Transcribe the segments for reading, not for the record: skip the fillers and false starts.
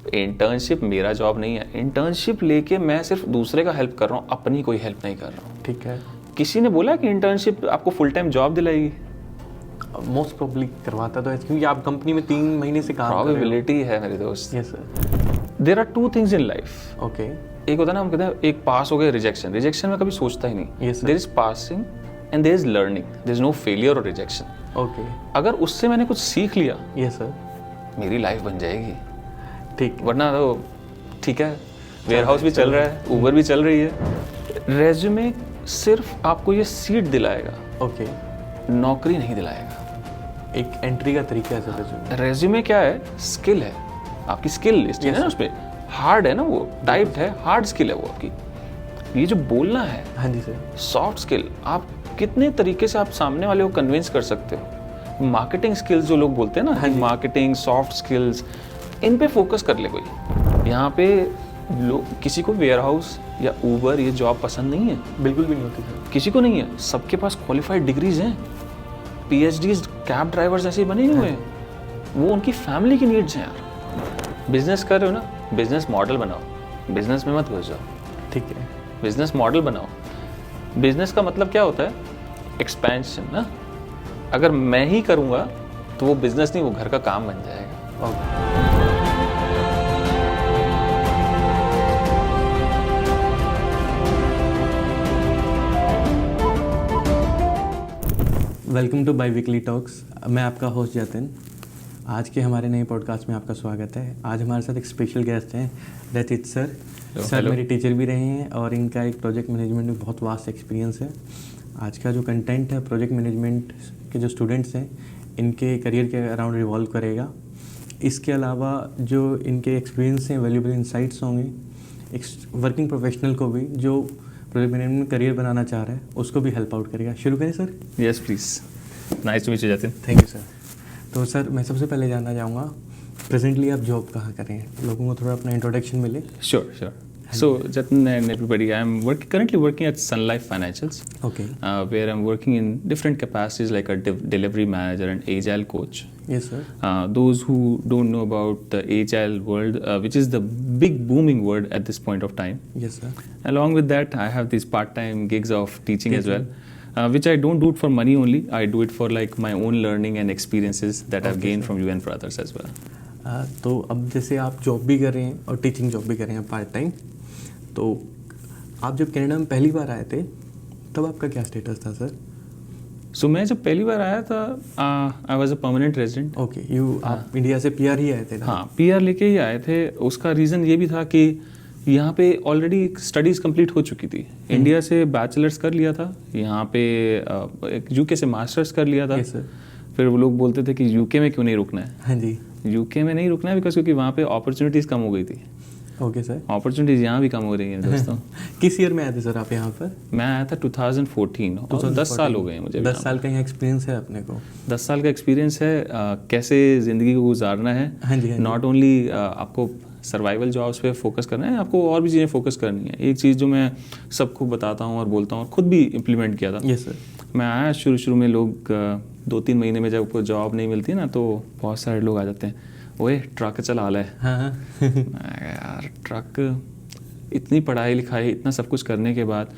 Internship मेरा job नहीं है। इंटर्नशिप लेके मैं सिर्फ दूसरे का हेल्प कर रहा हूँ, अपनी कोई हेल्प नहीं कर रहा हूँ। ठीक है। किसी ने बोला कि इंटर्नशिप आपको फुल टाइम जॉब दिलाएगी? मोस्ट प्रोबेबली करवाता तो है, क्योंकि आप कंपनी में 3 महीने से काम कर रहे हो। प्रोबेबिलिटी है मेरे दोस्त। Yes sir. There are two things in life. Okay. एक होता है ना, हम कहते हैं एक पास हो गया, रिजेक्शन। रिजेक्शन में कभी सोचता ही नहीं। Yes, sir. There is passing and there is learning, there is no failure और रिजेक्शन। ओके। अगर उससे मैंने कुछ सीख लिया, यस सर। मेरी लाइफ बन जाएगी। ठीक। वरना तो ठीक है, वेयर हाउस भी चल रहा है, ऊबर भी चल रही है। रेज्यूमे सिर्फ आपको ये सीट दिलाएगा, ओके। नौकरी नहीं दिलाएगा। एक एंट्री का तरीका है सर रेज्यूमे। रेज्यूमे क्या है? स्किल है, आपकी स्किल लिस्ट है ना, उसमें हार्ड है ना, वो टाइप्ड है, हार्ड स्किल है वो आपकी। ये जो बोलना है, हाँ जी सर, सॉफ्ट स्किल, आप कितने तरीके से आप सामने वाले को कन्विंस कर सकते हो। मार्केटिंग स्किल्स जो लोग बोलते हैं ना, मार्केटिंग, सॉफ्ट स्किल्स, इन पे फोकस कर ले कोई। यहाँ पे लोग, किसी को वेयर हाउस या ऊबर ये जॉब पसंद नहीं है, बिल्कुल भी नहीं होती सर। किसी को नहीं है। सबके पास क्वालिफाइड डिग्रीज हैं, PhDs, कैब ड्राइवर्स ऐसे ही बने नहीं हुए हैं। वो उनकी फैमिली की नीड्स हैं यार। बिजनेस कर रहे हो ना, बिजनेस मॉडल बनाओ, बिजनेस में मत घुस जाओ। ठीक है। बिजनेस मॉडल बनाओ। बिजनेस का मतलब क्या होता है? एक्सपेंशन ना। अगर मैं ही करूँगा तो वो बिजनेस नहीं, वो घर का काम बन जाएगा। Welcome two by weekly talks. मैं आपका होस्ट जतिन। आज के हमारे नए पॉडकास्ट में आपका स्वागत है। आज हमारे साथ एक स्पेशल गेस्ट हैं, रचित सर। सर मेरे टीचर भी रहे हैं और इनका एक प्रोजेक्ट मैनेजमेंट में बहुत वास्ट एक्सपीरियंस है। आज का जो कंटेंट है प्रोजेक्ट मैनेजमेंट के जो स्टूडेंट्स हैं इनके करियर के अराउंड रिवॉल्व करेगा। इसके अलावा जो इनके एक्सपीरियंस हैं, वैल्यूबल इंसाइट्स होंगे। एक वर्किंग प्रोफेशनल को भी जो प्रोजेक्ट मैनेजमेंट में करियर बनाना चाह रहा है उसको भी हेल्प आउट करेगा। शुरू करें sir? Yes please. Nice to meet you Jatin. Thank you sir. तो सर मैं सबसे पहले जानना चाहूँगा, प्रेजेंटली आप जॉब कहाँ कर रहे हैं, लोगों को थोड़ा अपना इंट्रोडक्शन मिले। Sure. So Jatin and everybody, I'm currently working at Sun Life Financials. Okay. Where I'm working in different capacities like a delivery manager and agile coach. Yes sir. Those who don't know about the agile world, which is the big booming word at this point of time. Yes sir. Along with that, I have these part-time gigs of teaching as well, which I don't do it for money only. I do it for like my own learning and experiences that I've gained from you and for others as well. तो अब जैसे आप job भी कर रहे हैं और teaching job भी कर रहे हैं पार्ट टाइम, तो आप जब कनाडा में पहली बार आए थे तब आपका क्या स्टेटस था सर? So मैं जब पहली बार आया था, I was a permanent resident. Okay. आप इंडिया से PR ही आए थे ना? हाँ, PR लेके ही आए थे। उसका रीज़न ये भी था कि यहाँ पे ऑलरेडी स्टडीज़ कंप्लीट हो चुकी थी। इंडिया से बैचलर्स कर लिया था, यहाँ पे UK से मास्टर्स कर लिया था। Yes, sir. फिर वो लोग बोलते थे कि UK में क्यों नहीं रुकना है। हाँ जी। UK में नहीं रुकना है बिकॉज क्योंकि वहाँ पे अपॉर्चुनिटीज़ कम हो गई थी। Okay sir. अपॉर्चुनिटीज़ यहाँ भी कम हो रही हैं दोस्तों। किस ईयर में आए थे सर आप यहाँ पर? मैं आया था 2014 और 10 साल हो गए हैं मुझे। 10 साल का यहाँ एक्सपीरियंस है अपने को। 10 साल का एक्सपीरियंस है, कैसे ज़िंदगी को गुजारना है। हाँ जी। नॉट ओनली आपको सर्वाइवल जॉब्स पे फोकस करना है, आपको और भी चीज़ें फोकस करनी है। एक चीज़ जो मैं सबको बताता हूँ और बोलता हूँ और ख़ुद भी इम्प्लीमेंट किया था। Yes sir. मैं आया शुरू में, लोग 2-3 महीने में जब कोई जॉब नहीं मिलती ना तो बहुत सारे लोग आ जाते हैं, ओए ट्रक चला ले। हाँ। यार ट्रक, इतनी पढ़ाई लिखाई, इतना सब कुछ करने के बाद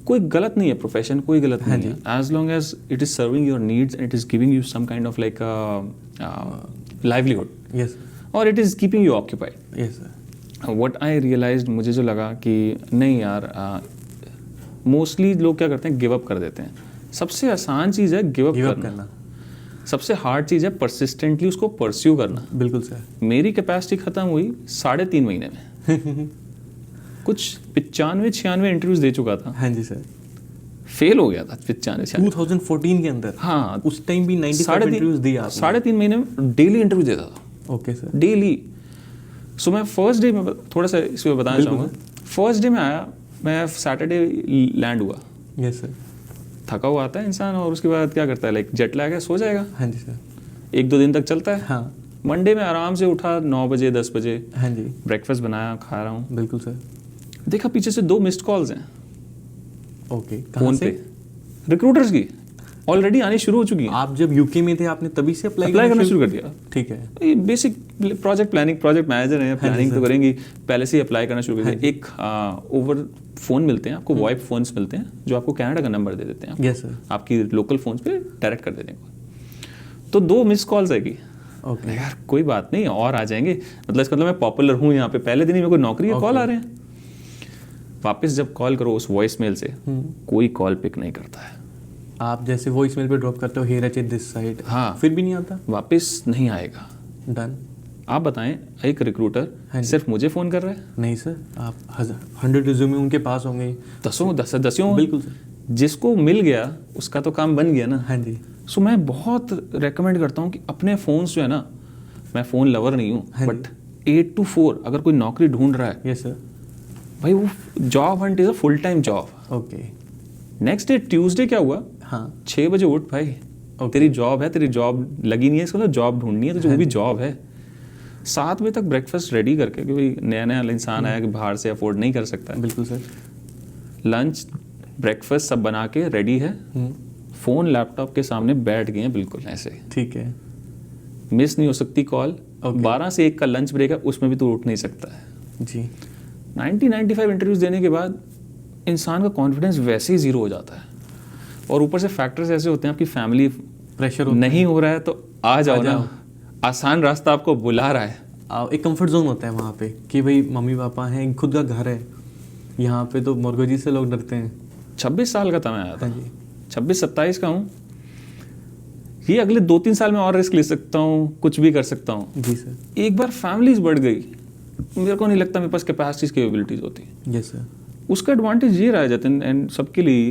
कोई गलत नहीं है, प्रोफेशन कोई गलत नहीं है, as long as it is serving your needs and it is giving you some kind of like livelihood. Yes. और it is keeping you occupied. Yes sir. What I realized, मुझे जो लगा कि नहीं यार, मोस्टली लोग क्या करते हैं, गिव अप कर देते हैं। सबसे आसान चीज़ है गिव अप करना। सबसे हार्ड चीज़ है परसिस्टेंटली उसको परस्यू करना। बिल्कुल सर। मेरी कैपेसिटी ख़त्म हुई 3.5 महीने में। कुछ 95-96 इंटरव्यूज दे चुका था। हाँ जी सर। फेल हो गया था 95-96। 2014 के अंदर? हाँ, उस टाइम भी 95 इंटरव्यूज दिए आपने? 3.5 महीने में डेली इंटरव्यू देता था। Okay sir. डेली। सो मैं फर्स्ट डे में थोड़ा सा इस पर बताना चाहूँगा। फर्स्ट डे में आया, मैं सैटरडे लैंड हुआ। Yes sir. थका हुआ आता है इंसान और उसके बाद क्या करता है, लाइक जेट लैग है, सो जाएगा। हाँ जी सर। 1-2 दिन तक चलता है। हाँ। मंडे में आराम से उठा 9 बजे 10 बजे। हाँ जी। ब्रेकफास्ट बनाया, खा रहा हूँ। बिल्कुल सर। देखा पीछे से 2 मिस्ड कॉल्स हैं ओके। फोन पे, रिक्रूटर्स की। ऑलरेडी आनी शुरू हो चुकी हैं। आप जब यूके में थे आपने तभी से अप्लाई करना शुरू कर दिया। ठीक है, ये basic project planning, project manager हैं, प्लानिंग तो करेंगी, पहले से ही अप्लाई करना शुरू कर दिया। एक ओवर फोन मिलते हैं आपको, वॉइप फोन्स मिलते हैं जो आपको कनाडा का नंबर दे देते हैं, यस सर, आपकी लोकल फोन्स पे डायरेक्ट कर देने को। तो 2 मिस कॉल्स आएगी। ओके यार कोई बात नहीं, और आ जाएंगे, मतलब इसका मतलब मैं पॉपुलर हूँ यहाँ पे, पहले दिन ही मेरे को नौकरी के कॉल आ रहे हैं। वापस जब कॉल करो उस वॉइस मेल से, कोई कॉल पिक नहीं करता है। आप जैसे वॉइस मेल पे ड्रॉप करते हो, हियर एट दिस साइड, हाँ, फिर भी नहीं आता, वापस नहीं आएगा। डन। आप बताएं, एक रिक्रूटर सिर्फ मुझे फ़ोन कर रहा है? नहीं सर, आप 100 रिज्यूमे उनके पास होंगे, दसियों। बिल्कुल सर, जिसको मिल गया उसका तो काम बन गया ना। हाँ जी। सो मैं बहुत रेकमेंड करता हूँ कि अपने फ़ोन्स जो है ना, मैं फ़ोन लवर नहीं हूँ, बट 8 to 4 अगर कोई नौकरी ढूंढ रहा है, यस सर, भाई वो job Hunt is a full time job. Okay. Next day Tuesday क्या हुआ, हाँ, 6 बजे उठ भाई, तेरी जॉब है, तेरी जॉब लगी नहीं है, इसको जॉब ढूंढनी है, तो वो भी जॉब है। 7 बजे तक ब्रेकफास्ट रेडी करके, क्योंकि नया नया इंसान आया कि बाहर से अफोर्ड नहीं कर सकता है। बिल्कुल सर। लंच ब्रेकफास्ट सब बना के रेडी है, फ़ोन लैपटॉप के सामने बैठ गए हैं बिल्कुल ऐसे। ठीक है, मिस नहीं हो सकती कॉल। 12 से 1 का लंच ब्रेक है, उसमें भी तो उठ नहीं सकता है जी। 90-95 इंटरव्यूज़ देने के बाद इंसान का कॉन्फिडेंस वैसे ही ज़ीरो हो जाता है। और ऊपर से फैक्टर्स ऐसे होते हैं, आपकी फैमिली प्रेशर नहीं हो रहा है तो आ जाओ ना, आसान रास्ता आपको बुला रहा है। एक कंफर्ट जोन होता है वहाँ पे कि भाई मम्मी पापा हैं, खुद का घर है। यहाँ पे तो मुर्गोजी से लोग डरते हैं। 26 साल का था मैं आया था, हाँ जी। 26-27 का हूँ। ये अगले 2-3 साल में और रिस्क ले सकता हूँ, कुछ भी कर सकता हूँ। जी सर। एक बार फैमिलीज बढ़ गई, मेरे को नहीं लगता मेरे पास कैपेसिटीज कैपेबिलिटीज होती। Yes sir. उसका एडवांटेज ये रहा जतिन एंड सबके लिए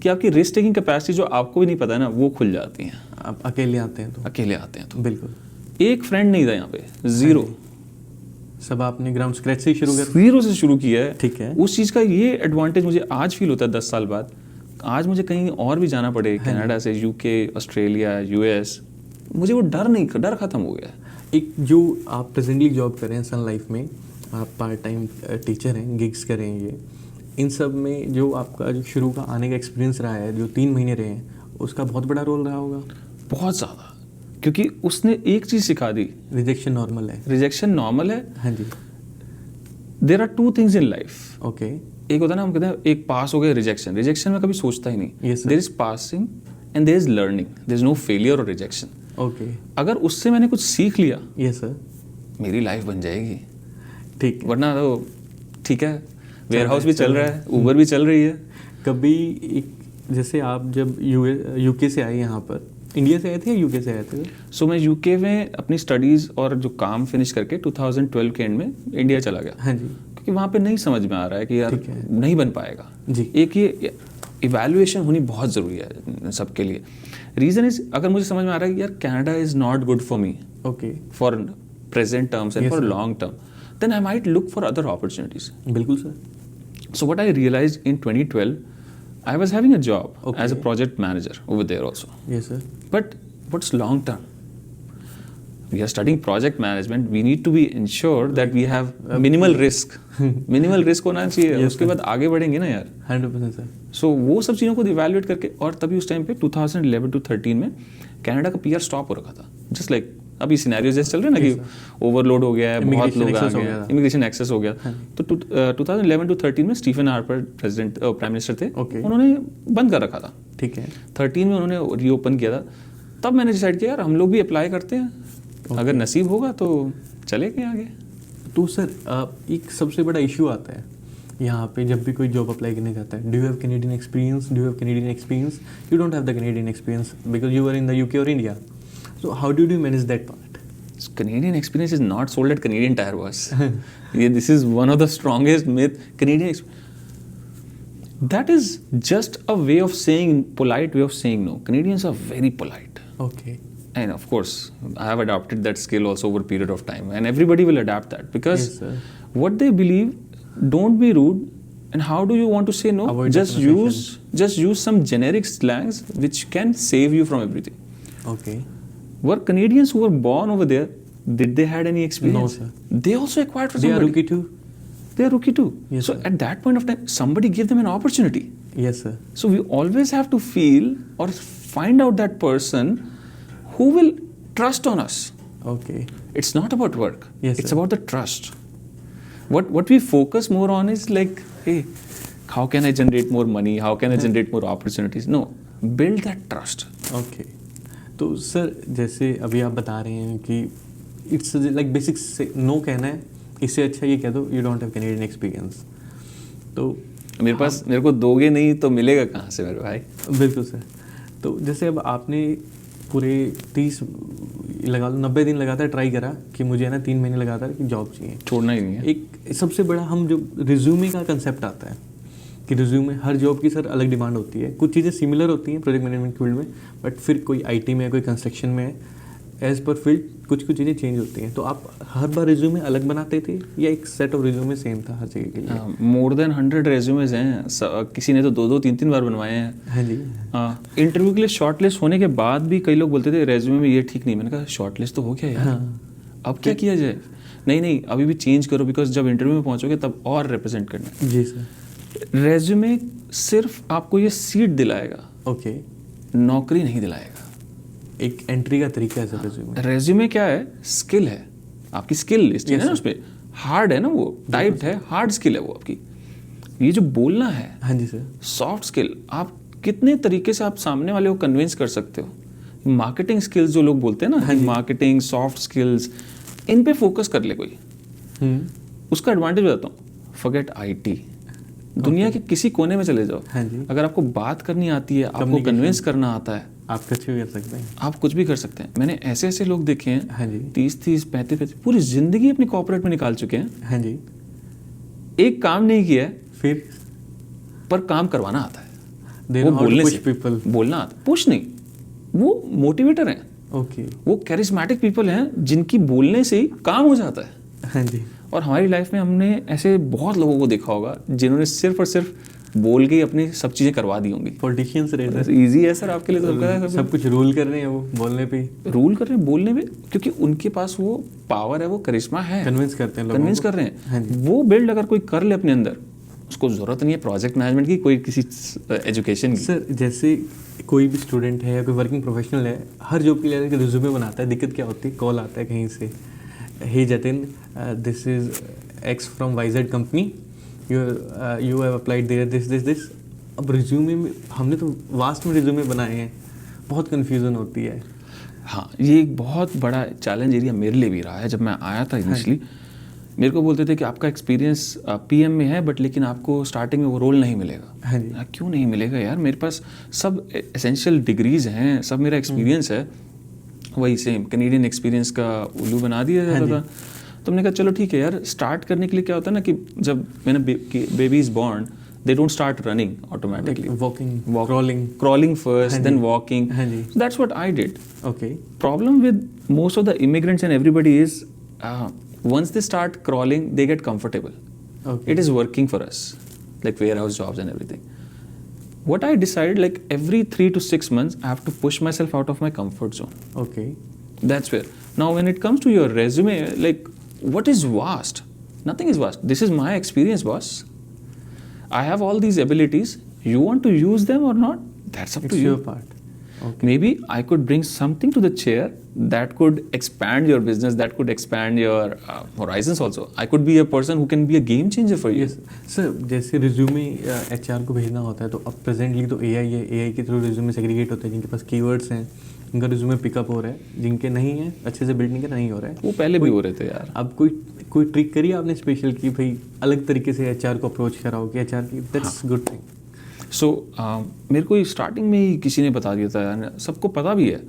कि आपकी रिस्क टेकिंग कैपेसिटी जो आपको भी नहीं पता है ना, वो खुल जाती हैं। आप अकेले आते हैं तो? अकेले आते हैं तो बिल्कुल। एक फ्रेंड नहीं था यहाँ पे, ज़ीरो। सब आपने ग्राउंड स्क्रैच से ही शुरू कर? ज़ीरो से शुरू किया है। ठीक है। उस चीज़ का ये एडवांटेज मुझे आज फील होता है 10 साल बाद। आज मुझे कहीं और भी जाना पड़े, कनाडा से यूके, ऑस्ट्रेलिया, यूएस, मुझे वो डर खत्म हो गया। एक जो आप प्रेजेंटली जॉब कर रहे हैं सन लाइफ में, आप पार्ट टाइम टीचर हैं, गिग्स कर रहे हैं, ये इन सब में जो आपका जो शुरू का आने का एक्सपीरियंस रहा है, जो 3 महीने रहे हैं, उसका बहुत बड़ा रोल रहा होगा? बहुत ज़्यादा, क्योंकि उसने एक चीज़ सिखा दी, रिजेक्शन नॉर्मल है। रिजेक्शन नॉर्मल है। हाँ जी। There are 2 things in life. Okay. एक होता है ना, हम कहते हैं एक पास हो गया, रिजेक्शन में कभी सोचता ही नहीं। Yes, sir. There is passing and there is learning, there is no failure और रिजेक्शन। ओके। अगर उससे मैंने कुछ सीख लिया, यस सर, मेरी लाइफ बन जाएगी। ठीक। वरना तो ठीक है, वेयर हाउस भी चल रहा है, ऊबर भी चल रही है। कभी एक जैसे आप जब यूके से आए यहाँ पर, इंडिया से आए थे या यूके से आए थे? सो मैं यूके में अपनी स्टडीज़ और जो काम फिनिश करके 2012 के एंड में इंडिया चला गया। हाँ जी। क्योंकि वहाँ पे नहीं समझ में आ रहा है कि यार नहीं बन पाएगा जी। एक ये इवैल्यूएशन होनी बहुत ज़रूरी है सबके लिए। रीज़न इज, अगर मुझे समझ में आ रहा है कि यार Canada is not good for me, okay, for present terms and for long term, then I might look for other opportunities. बिल्कुल sir. So what I realized in 2012, I was having a job as a project manager over there also. Yes sir. But what's long term? We are studying project management. We need to be ensured that we have minimal risk. Minimal risk होना चाहिए, उसके बाद आगे बढ़ेंगे ना यार। 100% sir. So वो सब चीज़ों को इवैल्यूएट करके, और तभी उस टाइम पे 2011 to 13 में कनाडा का PR स्टॉप हो रखा था। Just like अभी सिनेरियो जैसे चल रहे हैं ना कि ओवरलोड हो गया है, बहुत लोग आ गए, इमिग्रेशन एक्सेस हो गया। तो 2011 to 13 में Stephen Harper president prime minister थे, उन्होंने बंद कर रखा था। ठीक है। 13 में उन्होंने रीओपन किया था। तब मैंने डिसाइड किया यार हम लोग भी अप्लाई करते हैं, अगर नसीब होगा तो चलेंगे आगे। तो सर एक सबसे बड़ा इशू आता है यहाँ पे जब भी कोई जॉब अप्लाई करने जाता है, do you have Canadian experience, do you have Canadian experience? You don't have the Canadian experience because you are in the UK और India. So how do you manage that part? Canadian experience is not sold at Canadian Tire Wash. This is one of the strongest myth. That is just a way of saying, polite way of saying no. Canadians are very polite. Okay. And of course, I have adopted that skill also over a period of time. And everybody will adapt that. Because what they believe, don't be rude. And how do you want to say no? Just use some generic slangs which can save you from everything. Okay. Were Canadians who were born over there, did they had any experience? No, sir. They also acquired for somebody. They are rookie too. They are rookie too. Yes, so sir. at that point of time, somebody gave them an opportunity. Yes, sir. So we always have to feel or find out that person who will trust on us. Okay. It's not about work. Yes, it's sir. about the trust. What we focus more on is like, hey, how can I generate more money? How can I generate more opportunities? No, build that trust. Okay, तो sir जैसे अभी आप बता रहे हैं कि it's like basic से no कहना है, इससे अच्छा ये कह दो you don't have Canadian experience. तो मेरे को दोगे नहीं तो मिलेगा कहाँ से मेरे भाई? बिल्कुल सर। तो जैसे अब आपने पूरे 30 लगा लो 90 दिन लगातार ट्राई करा कि मुझे है ना 3 महीने लगातार कि जॉब चाहिए, छोड़ना ही नहीं है। एक सबसे बड़ा हम जो रिज्यूमे का कंसेप्ट आता है कि रिज्यूमे हर जॉब की सर अलग डिमांड होती है, कुछ चीज़ें सिमिलर होती हैं प्रोजेक्ट मैनेजमेंट फील्ड में, बट फिर कोई आईटी में है, कोई कंस्ट्रक्शन में है, एज पर फील्ड कुछ चीज़ें चेंज होती हैं। तो आप हर बार रिज्यूमे अलग बनाते थे या एक सेट ऑफ रिज्यूमे सेम था हर जगह के लिए? मोर देन 100 रेज्यूमेज हैं, किसी ने तो 2-2 3-3 बार बनवाए हैं। हाँ जी। इंटरव्यू के लिए शॉर्टलिस्ट होने के बाद भी कई लोग बोलते थे रेज्यूमे में ये ठीक नहीं। मैंने कहा शॉर्टलिस्ट तो हो गया यार, अब क्या किया जाए? नहीं अभी भी चेंज करो, बिकॉज जब इंटरव्यू में पहुंचोगे तब और रिप्रेजेंट करना है। जी सर। रेज्यूमे सिर्फ आपको ये सीट दिलाएगा, ओके, नौकरी नहीं दिलाएगा। एक एंट्री का तरीका है सर रेज्यूमे। रेज्यूमे क्या है? स्किल है, आपकी स्किल लिस्ट है ना, उसपे हार्ड है ना, वो टाइप्ड है, हार्ड स्किल है वो आपकी। ये जो बोलना है, हाँ जी सर, सॉफ्ट स्किल, आप कितने तरीके से आप सामने वाले को कन्विंस कर सकते हो। मार्केटिंग स्किल्स जो लोग बोलते हैं ना, मार्केटिंग सॉफ्ट स्किल्स, इन पे फोकस कर ले कोई, उसका एडवांटेज बताता हूँ। फॉरगेट आईटी, दुनिया के किसी कोने में चले जाओ, हाँ जी, अगर आपको बात करनी आती है, आपको कन्विंस करना आता है, आप कुछ भी कर सकते हैं। आप कुछ भी कर सकते हैं। मैंने ऐसे ऐसे लोग देखे हैं, हाँ जी, 30 35 पूरी जिंदगी अपनी कॉर्पोरेट में निकाल चुके हैं। हाँ जी, एक काम नहीं किया है, फिर पर काम करवाना आता है। They वो know how to बोलने push से people. बोलना आता, पुश नहीं, वो मोटिवेटर हैं, ओके, वो कैरिस्मेटिक पीपल हैं जिनकी बोलने से ही काम हो जाता है। हाँ जी, और हमारी लाइफ में हमने ऐसे बहुत लोगों को देखा होगा जिन्होंने सिर्फ और सिर्फ बोल के ही अपनी सब चीज़ें करवा दी होंगी। पॉलिटिशियंस रहते हैं, ईजी है सर आपके लिए, तो सब कुछ रूल कर रहे हैं, वो बोलने पे रूल कर रहे हैं, बोलने में, क्योंकि उनके पास वो पावर है, वो करिश्मा है, कन्विंस करते हैं लोगों कन्विंस को। कर रहे हाँ हैं। जी। वो बिल्ड अगर कोई कर ले अपने अंदर, उसको ज़रूरत नहीं है प्रोजेक्ट मैनेजमेंट की, कोई किसी एजुकेशन की। सर जैसे कोई भी स्टूडेंट है या कोई वर्किंग प्रोफेशनल है, हर जॉब के लिए रिज्यूमे बनाता है, दिक्कत क्या होती है, कॉल आता है कहीं से, hey Jatin this is X from YZ company, you have applied there this. अब रिज्यूमे में हमने तो वास्ट में रिज्यूमे बनाए हैं, बहुत कन्फ्यूज़न होती है। हाँ, ये एक बहुत बड़ा चैलेंज एरिया मेरे लिए भी रहा है। जब मैं आया था इनिशियली, मेरे को बोलते थे कि आपका एक्सपीरियंस PM में है, बट लेकिन आपको स्टार्टिंग में वो रोल नहीं मिलेगा। हाँ जी, क्यों नहीं मिलेगा यार, मेरे पास सब एसेंशियल डिग्रीज हैं, सब मेरा एक्सपीरियंस है, वही सेम कैनेडियन एक्सपीरियंस का उल्लू बना दिया जाता था। तो हमने कहा चलो ठीक है यार, स्टार्ट करने के लिए क्या होता है ना कि जब मैंने baby is born, they don't start running automatically. Crawling first, then walking. So that's what I did. Okay. Problem with most of the immigrants and everybody is once they start crawling, they get comfortable. Okay. It is working for us, like warehouse jobs and everything. What I decided, like every 3 to 6 months, I have to push myself out of my comfort zone. Okay. That's where. Now, when it comes to your resume, like what is vast? Nothing is vast. This is my experience, boss. I have all these abilities. You want to use them or not? That's up to you. It's your part. Okay. Maybe I could bring something to the chair that could expand your business, that could expand your horizons also. I could be a person who can be a game changer for you. Yes. Sir, जैसे resume HR को भेजना होता है, तो अब presently तो AI है, AI के थ्रू रिज्यूमे सेग्रीगेट होते हैं, जिनके पास कीवर्ड्स हैं, उनका रिज्यूमे पिकअप हो रहा है, जिनके नहीं है, अच्छे से बिल्ड नहीं हो रहा है। वो पहले भी हो रहे थे यार। अब कोई ट्रिक करिए आपने स्पेशल की भाई अलग तरीके से HR को अप्रोच कराओ कि HR की दैट्स गुड थिंग। सो मेरे को स्टार्टिंग में ही किसी ने बता दिया था यार, सबको पता भी है,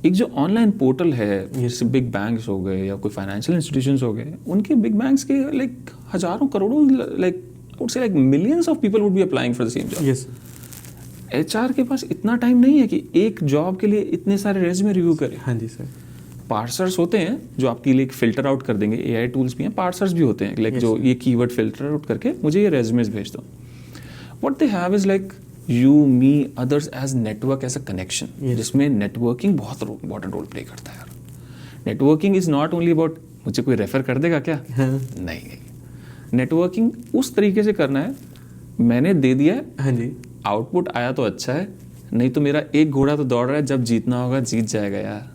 एक जो ऑनलाइन पोर्टल है, जैसे बिग बैंक्स हो गए या कोई फाइनेंशियल इंस्टीट्यूशंस हो गए, उनके बिग बैंक्स के लाइक हजारों करोड़ों, like I would say like millions of people would be applying for the same job. Yes. HR के पास इतना टाइम नहीं है कि एक जॉब के लिए इतने सारे रेज्यूमे रिव्यू करे। हाँ जी सर। पार्सर्स होते हैं जो आपके लिए फिल्टर आउट कर देंगे, AI टूल्स भी हैं, पार्सर्स भी होते हैं, लाइक जो ये कीवर्ड फिल्टर आउट करके मुझे ये रेज्यूमेस भेज दो। What they have is like you, me, others as network, as a connection, जिसमें नेटवर्किंग बहुत इंपॉर्टेंट रोल प्ले करता है यार। Networking is not only about मुझे कोई रेफर कर देगा क्या, नहीं। नेटवर्किंग उस तरीके से करना है मैंने दे दिया है, हाँ जी, आउटपुट आया तो अच्छा है, नहीं तो मेरा एक घोड़ा तो दौड़ रहा है, जब जीतना होगा जीत जाएगा यार।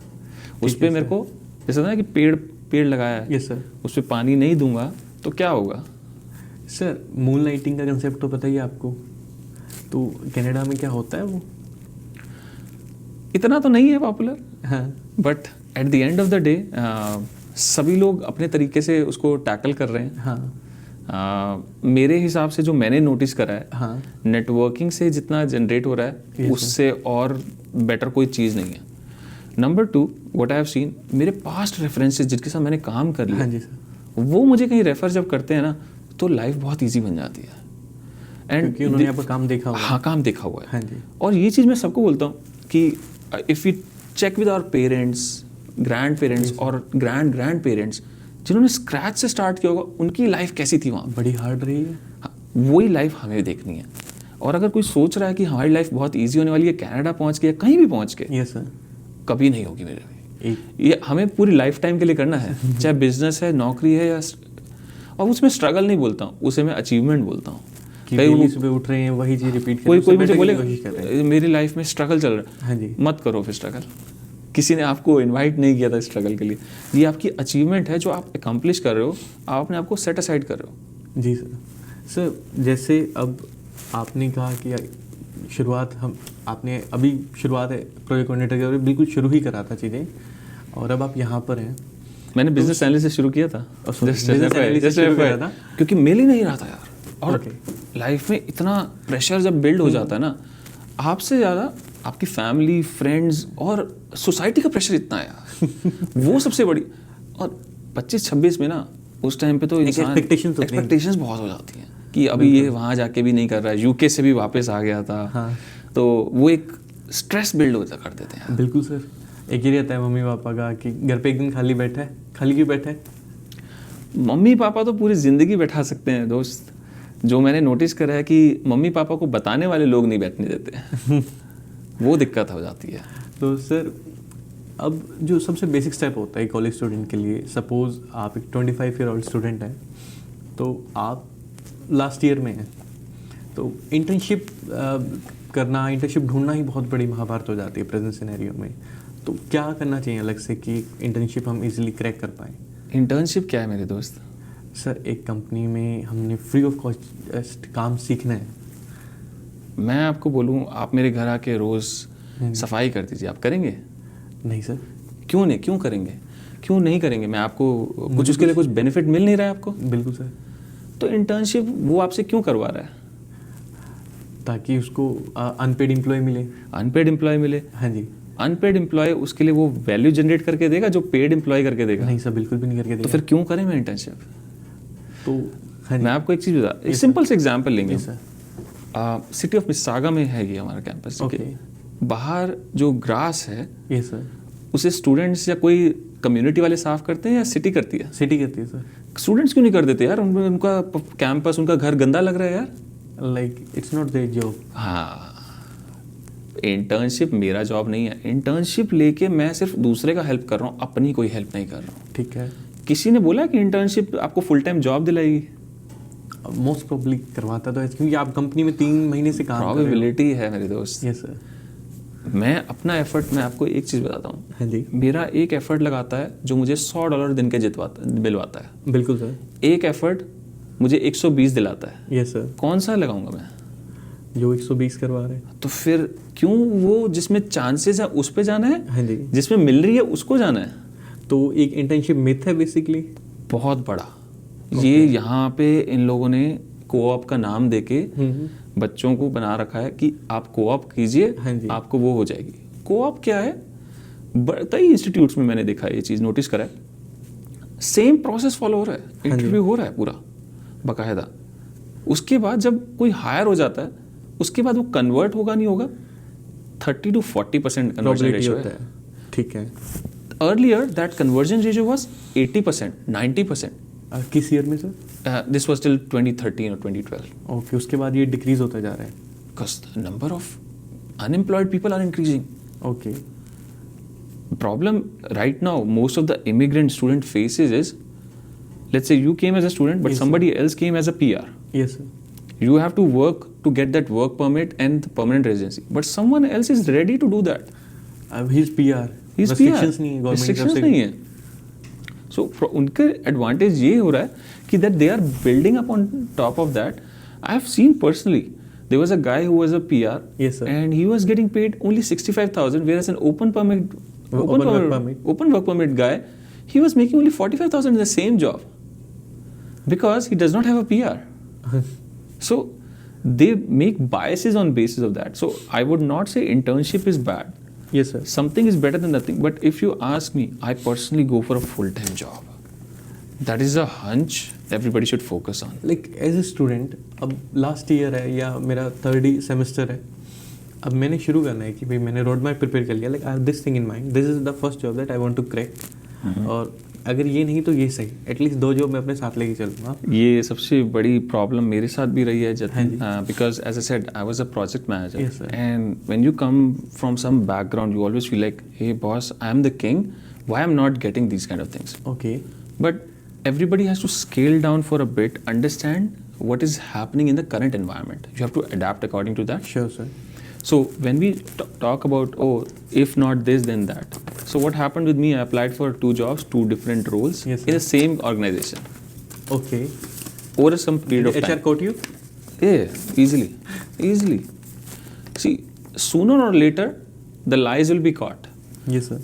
उस पर मेरे को जैसे ना कि पेड़ लगाया है, यस सर। उस पर पानी नहीं दूंगा तो क्या होगा। सर मून लाइटिंग का कंसेप्ट तो पता ही है आपको, तो कनाडा में क्या होता है वो? इतना तो नहीं है पॉपुलर, हाँ but at the end of the day सभी लोग अपने तरीके से उसको टैकल कर रहे हैं। हाँ मेरे हिसाब से जो मैंने नोटिस करा है, हाँ नेटवर्किंग से जितना जनरेट हो रहा है उससे और बेटर कोई चीज़ नहीं है। Number 2, what I have seen, मेरे पास्ट रेफरेंसेस जिनके साथ मैंने काम कर लिया, हाँ जी सर, वो मुझे कहीं रेफर जब करते हैं ना तो लाइफ बहुत ईजी बन जाती है। क्योंकि उन्होंने आपका काम देखा हुआ है। हाँ, काम देखा हुआ है। हाँ जी, और ये चीज़ मैं सबको बोलता हूँ कि if you check with our parents, grandparents और ग्रैंड पेरेंट्स जिन्होंने स्क्रैच से स्टार्ट किया होगा, उनकी लाइफ कैसी थी वहाँ, बड़ी हार्ड रही है। हाँ, वही लाइफ हमें देखनी है। और अगर कोई सोच रहा है कि हमारी लाइफ बहुत ईजी होने वाली है कनाडा पहुँच के या कहीं भी पहुँच के, यस सर, कभी नहीं होगी मेरे लिए। ये हमें पूरी लाइफ टाइम के लिए करना है, चाहे बिजनेस है, नौकरी है या, और उसमें स्ट्रगल नहीं बोलता हूँ, उसे मैं अचीवमेंट बोलता हूँ। कि डेली सुबह उठ रहे हैं वही चीज़ रिपीट कर, कोई मुझे बोले कोशिश कर रहे हैं। मेरी लाइफ में स्ट्रगल चल रहा है, हाँ जी, मत करो फिर स्ट्रगल। किसी ने आपको इनवाइट नहीं किया था स्ट्रगल के लिए, ये आपकी अचीवमेंट है जो आप अकम्प्लिश कर रहे हो, आप अपने आप को सेट असाइड कर रहे हो। जी सर। सर जैसे अब आपने कहा कि शुरुआत आपने अभी शुरुआत है प्रोजेक्ट कोऑर्डिनेटर के, बिल्कुल शुरू ही करा था चीज़ें, और अब आप यहाँ पर हैं। मैंने बिजनेस एनालिस्ट से शुरू किया था, business analyst से शुरू करा था? क्योंकि मिल ही नहीं रहा था यार। और Okay. लाइफ में इतना प्रेशर जब बिल्ड हो जाता है ना, आपसे ज़्यादा आपकी फैमिली, फ्रेंड्स और सोसाइटी का प्रेशर इतना है यार वो सबसे बड़ी। और 25-26 में ना, उस टाइम पे तो इंसान एक्सपेक्टेशंस बहुत हो जाती हैं कि अभी ये वहाँ जाके भी नहीं कर रहा है, यूके से भी वापस आ गया था। हाँ। तो वो एक स्ट्रेस बिल्ड होता कर देते हैं। बिल्कुल सर, एक ही रहता है मम्मी पापा का कि घर पे एक दिन खाली बैठा है, खाली क्यों बैठा है? मम्मी पापा तो पूरी ज़िंदगी बैठा सकते हैं दोस्त। जो मैंने नोटिस करा है कि मम्मी पापा को बताने वाले लोग नहीं बैठने देते वो दिक्कत हो जाती है। तो सर अब जो सबसे बेसिक स्टेप होता है कॉलेज स्टूडेंट के लिए, सपोज़ आप एक 25 ईयर ओल्ड स्टूडेंट हैं, तो आप लास्ट ईयर में हैं, तो इंटर्नशिप करना, इंटर्नशिप ढूंढना ही बहुत बड़ी महाभारत हो जाती है प्रेजेंट सिनेरियो में। तो क्या करना चाहिए अलग से कि इंटर्नशिप हम इजीली क्रैक कर पाएँ? इंटर्नशिप क्या है मेरे दोस्त? सर एक कंपनी में हमने फ्री ऑफ कॉस्ट काम सीखना है। मैं आपको बोलूँ, आप मेरे घर आके रोज़ सफाई कर दीजिए, आप करेंगे? नहीं सर। क्यों नहीं, क्यों करेंगे, क्यों नहीं करेंगे? मैं आपको कुछ उसके लिए कुछ बेनिफिट मिल नहीं रहा है आपको? बिल्कुल सर। तो इंटर्नशिप वो आपसे क्यों करवा रहा है? ताकि उसको अनपेड एम्प्लॉय मिले। अनपेड एम्प्लॉय मिले? हाँ जी। अनपेड एम्प्लॉय उसके लिए वो वैल्यू जनरेट करके देगा जो पेड एम्प्लॉय करके देगा? नहीं सर, बिल्कुल भी नहीं करके देगा। तो फिर क्यों करें मैं इंटर्नशिप? तो हाँ जी। मैं आपको एक चीज़ बता, एक सिंपल से एग्जांपल लेंगे। सर सिटी ऑफ मिसिसागा में है ये हमारा कैंपस। ओके। बाहर जो ग्रास है, यस सर। उसे स्टूडेंट्स या कोई कम्युनिटी वाले साफ करते हैं या सिटी करती है? सिटी करती है सर। स्टूडेंट्स क्यों नहीं कर देते यार? उनका कैंपस, उनका घर गंदा लग रहा है यार। Like it's not their job. हाँ, इंटर्नशिप मेरा जॉब नहीं है। इंटर्नशिप लेके मैं सिर्फ दूसरे का हेल्प कर रहा हूँ, अपनी कोई हेल्प नहीं कर रहा हूँ। ठीक है। किसी ने बोला कि इंटर्नशिप आपको फुल टाइम जॉब दिलाएगी? मोस्ट प्रोबेबली करवाता तो है, क्योंकि आप कंपनी में 3 महीने से काम कर रहे हो। प्रोबेबिलिटी है मेरे दोस्त। Yes sir. मैं अपना एफर्ट, मैं आपको एक चीज़ बताता हूँ। हाँ जी। मेरा एक एफर्ट लगाता है जो मुझे $100 दिन के दिलवाता है। बिल्कुल सर। एक एफर्ट मुझे 120 दिलाता है। Yes sir. कौन सा लगाऊंगा मैं? जो 120 करवा रहे हैं। तो फिर क्यों वो जिसमें चांसेस है उस पे जाना है, हाँ जी। जिसमें मिल रही है उसको जाना है? तो एक इंटर्नशिप मिथ है बेसिकली, बहुत बड़ा। ये यहाँ पे इन लोगों ने कोऑप का नाम देके बच्चों को बना रखा है कि आप कोऑप कीजिए, हाँ जी। आपको वो हो जाएगी। कोऑप क्या है? कई इंस्टीट्यूट्स में मैंने देखा है, ये चीज़ नोटिस करा है। सेम प्रोसेस फॉलो हो रहा है, इंटरव्यू हो रहा है पूरा बाकायदा। उसके बाद जब कोई हायर हो जाता है, उसके बाद वो कन्वर्ट होगा नहीं होगा, 30 to 40% कन्वर्जन रेशियो है। ठीक है। Earlier that conversion ratio was 80%, 90%। किस ईयर में सर? दिस वाज टिल 2013 और 2012। ओके, उसके बाद ये डिक्रीज होता जा रहा है। Because the number of unemployed people are increasing. Okay. Problem right now most of the immigrant student faces is, let's say you came as a student but Yes, somebody else came as a PR. Yes sir. You have to work to get that work permit and the permanent residency. But someone else is ready to do that. अब he's PR. He's Restrictions PR. नहीं है government की तरफ Restrictions से. नहीं है. So उनके advantage ये हो रहा है कि that they are building up on top of that. I have seen personally. There was a guy who was a PR. Yes, sir. And he was getting paid only 65,000, whereas an open work permit guy, he was making only 45,000 in the same job because he does not have a PR. So they make biases on basis of that. So I would not say internship is bad. Yes, sir. Something is better than nothing. But if you ask me, I personally go for a full-time job. That is a hunch everybody should focus on. Like as a student, अब last year है या मेरा third semester है, अब मैंने शुरू करना है कि भाई मैंने रोड मैप प्रिपेयर कर लिया, like I have this thing in mind, this is the first job that I want to crack, और अगर ये नहीं तो ये सही, एटलीस्ट 2 जॉब मैं अपने साथ लेके चलूँगा. ये सबसे बड़ी प्रॉब्लम मेरे साथ भी रही है Jatin, because as I said I was a project manager, and when you come from some background you always feel like hey boss I am the king, why I am not getting these kind of things. Okay, but everybody has to scale down for a bit, understand what is happening in the current environment. You have to adapt according to that. Sure, sir. So when we talk about, oh, if not this, then that. So what happened with me, I applied for 2 jobs, 2 different roles, yes, in the same organization. Okay. Over some period of HR time. caught you? Yeah, easily. See, sooner or later, the lies will be caught. Yes, sir.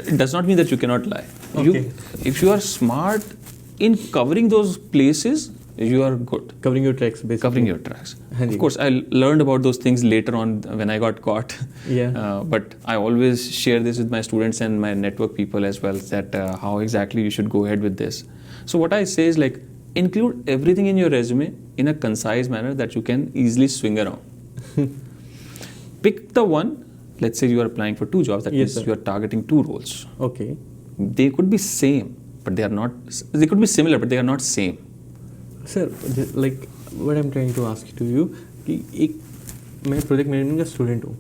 It does not mean that you cannot lie. Okay. If you are smart in covering those places, you are good. Covering your tracks, basically. Covering your tracks. Haan ji. Of course, I learned about those things later on when I got caught. Yeah. But I always share this with my students and my network people as well, that how exactly you should go ahead with this. So what I say is like, include everything in your resume in a concise manner that you can easily swing around. Pick the one. Let's say you are applying for 2 jobs. That Yes, means sir. you are targeting 2 roles. Okay. They could be same, but they are not. They could be similar, but they are not same. Sir like what I am trying to ask to you कि एक मैं project management का student हूँ,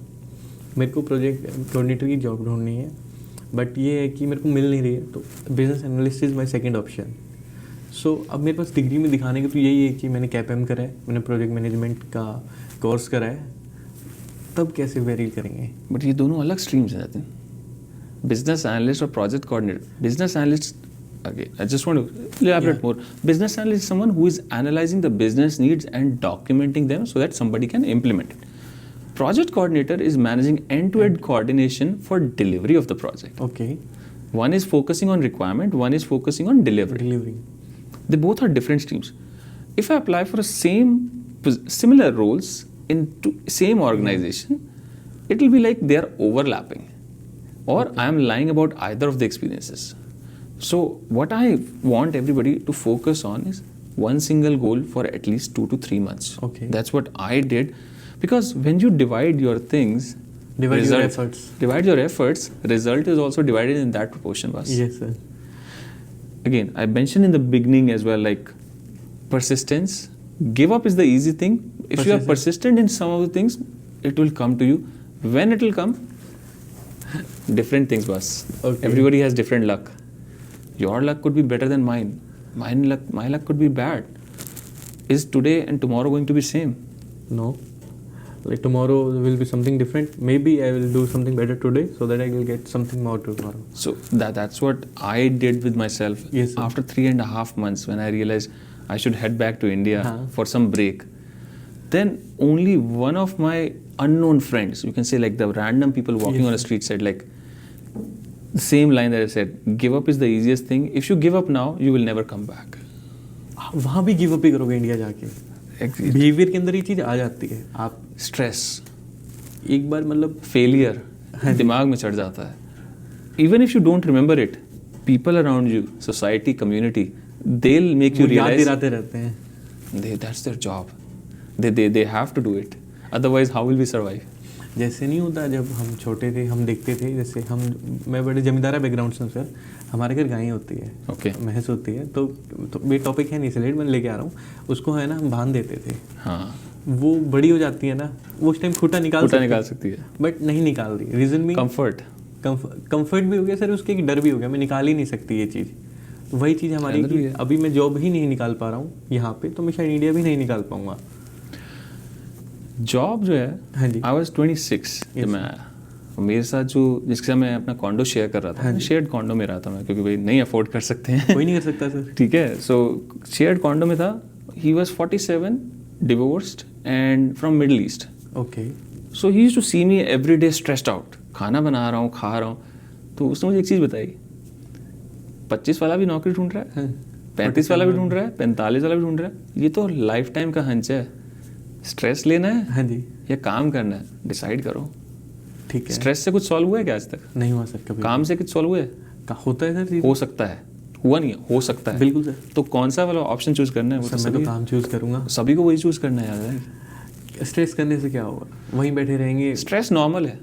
मेरे को project coordinator की job ढूंढनी है, बट ये है कि मेरे को मिल नहीं रही है, तो business analyst is my second option. So अब मेरे पास डिग्री में दिखाने के तो यही है कि मैंने कैपएम करा है, मैंने प्रोजेक्ट मैनेजमेंट का कोर्स करा है, तब कैसे वेरी करेंगे? बट ये दोनों अलग स्ट्रीम्स हैं जाते हैं. बिजनेस एनालिस्ट और project coordinator. Business analyst, again, I just want to elaborate more. Business analyst is someone who is analyzing the business needs and documenting them so that somebody can implement it. Project coordinator is managing end-to-end coordination for delivery of the project. Okay. One is focusing on requirement, one is focusing on delivery. They both are different streams. If I apply for similar roles in same organization, it will be like they are overlapping, or I am lying about either of the experiences. So what I want everybody to focus on is one single goal for at least 2 to 3 months. Okay. That's what I did, because when you divide your things, Divide your efforts. Divide your efforts. Result is also divided in that proportion, boss. Yes, sir. Again, I mentioned in the beginning as well, like persistence. Give up is the easy thing. If you are persistent in some of the things, it will come to you. When it will come, different things, boss. Okay. Everybody has different luck. Your luck could be better than mine. My luck could be bad. Is today and tomorrow going to be same? No. Like tomorrow will be something different. Maybe I will do something better today so that I will get something more tomorrow. So that's what I did with myself. Yes, sir. After 3.5 months, when I realized I should head back to India for some break, then only one of my unknown friends, you can say like the random people walking on a street said like, the same line that I said, give up is the easiest thing. If you give up now, you will never come back. वहाँ भी give up ही करोगे India जाके. Behaviour के अंदर ये चीज़ आ जाती है. आप स्ट्रेस एक बार मतलब फेलियर दिमाग में चढ़ जाता है. Even if you don't remember it, people around you, society, community, they will make you realise. याद दिलाते रहते हैं. That's their job. They have to do it. Otherwise how will we survive? जैसे नहीं होता, जब हम छोटे थे हम देखते थे, जैसे मैं बड़े जमींदारा बैकग्राउंड से हूँ सर, हमारे घर गायें होती है. ओके. भैंस होती है, तो ये टॉपिक है नहीं, इसलिए मैं लेके आ रहा हूँ. उसको है ना हम बांध देते थे. हाँ. वो बड़ी हो जाती है ना, वो उस टाइम खूटा निकाल सकती है, बट नहीं निकाल रही. रीज़न भी कंफर्ट भी हो गया सर, उसके एक डर भी हो गया, मैं निकाल ही नहीं सकती ये चीज़. तो वही चीज़ हमारी कि अभी मैं जॉब ही नहीं निकाल पा रहा हूँ यहाँ पे, तो मैं शायद इंडिया भी नहीं निकाल पाऊँगा. जॉब जो है, हाँ जी। आई वॉज 26 जब मैं आया। मेरे साथ जो जिसके साथ मैं अपना कॉन्डो शेयर कर रहा था, शेयर्ड कॉन्डो में रहा था मैं, क्योंकि भाई नहीं अफोर्ड कर सकते हैं, कोई नहीं कर सकता सर। ठीक है। सो शेयर्ड कॉन्डो में था। He was 47, divorced and from middle east. Okay. So he used to see me every day stressed out, खाना बना रहा हूँ, खा रहा हूँ। तो उसने मुझे एक चीज़ बताई, 25 वाला भी नौकरी ढूंढ रहा है, 35 वाला भी ढूंढ रहा है, 45 वाला भी ढूंढ रहा है, ये तो लाइफ टाइम का हंच है। स्ट्रेस लेना है हाँ जी। या काम करना है, डिसाइड करो। ठीक है। स्ट्रेस से कुछ सॉल्व हुआ है क्या आज तक? नहीं हुआ सर कभी। काम से कुछ सॉल्व हुआ है? होता है सर चीज़? हो सकता है, हुआ नहीं है, हो सकता है। बिल्कुल सर। तो कौन सा वाला ऑप्शन चूज करना है? वो सर तो मैं तो सभी काम चूज़ करूँगा। सभी को वही चूज करना है यार। स्ट्रेस करने से क्या होगा, वहीं बैठे रहेंगे। स्ट्रेस नॉर्मल है,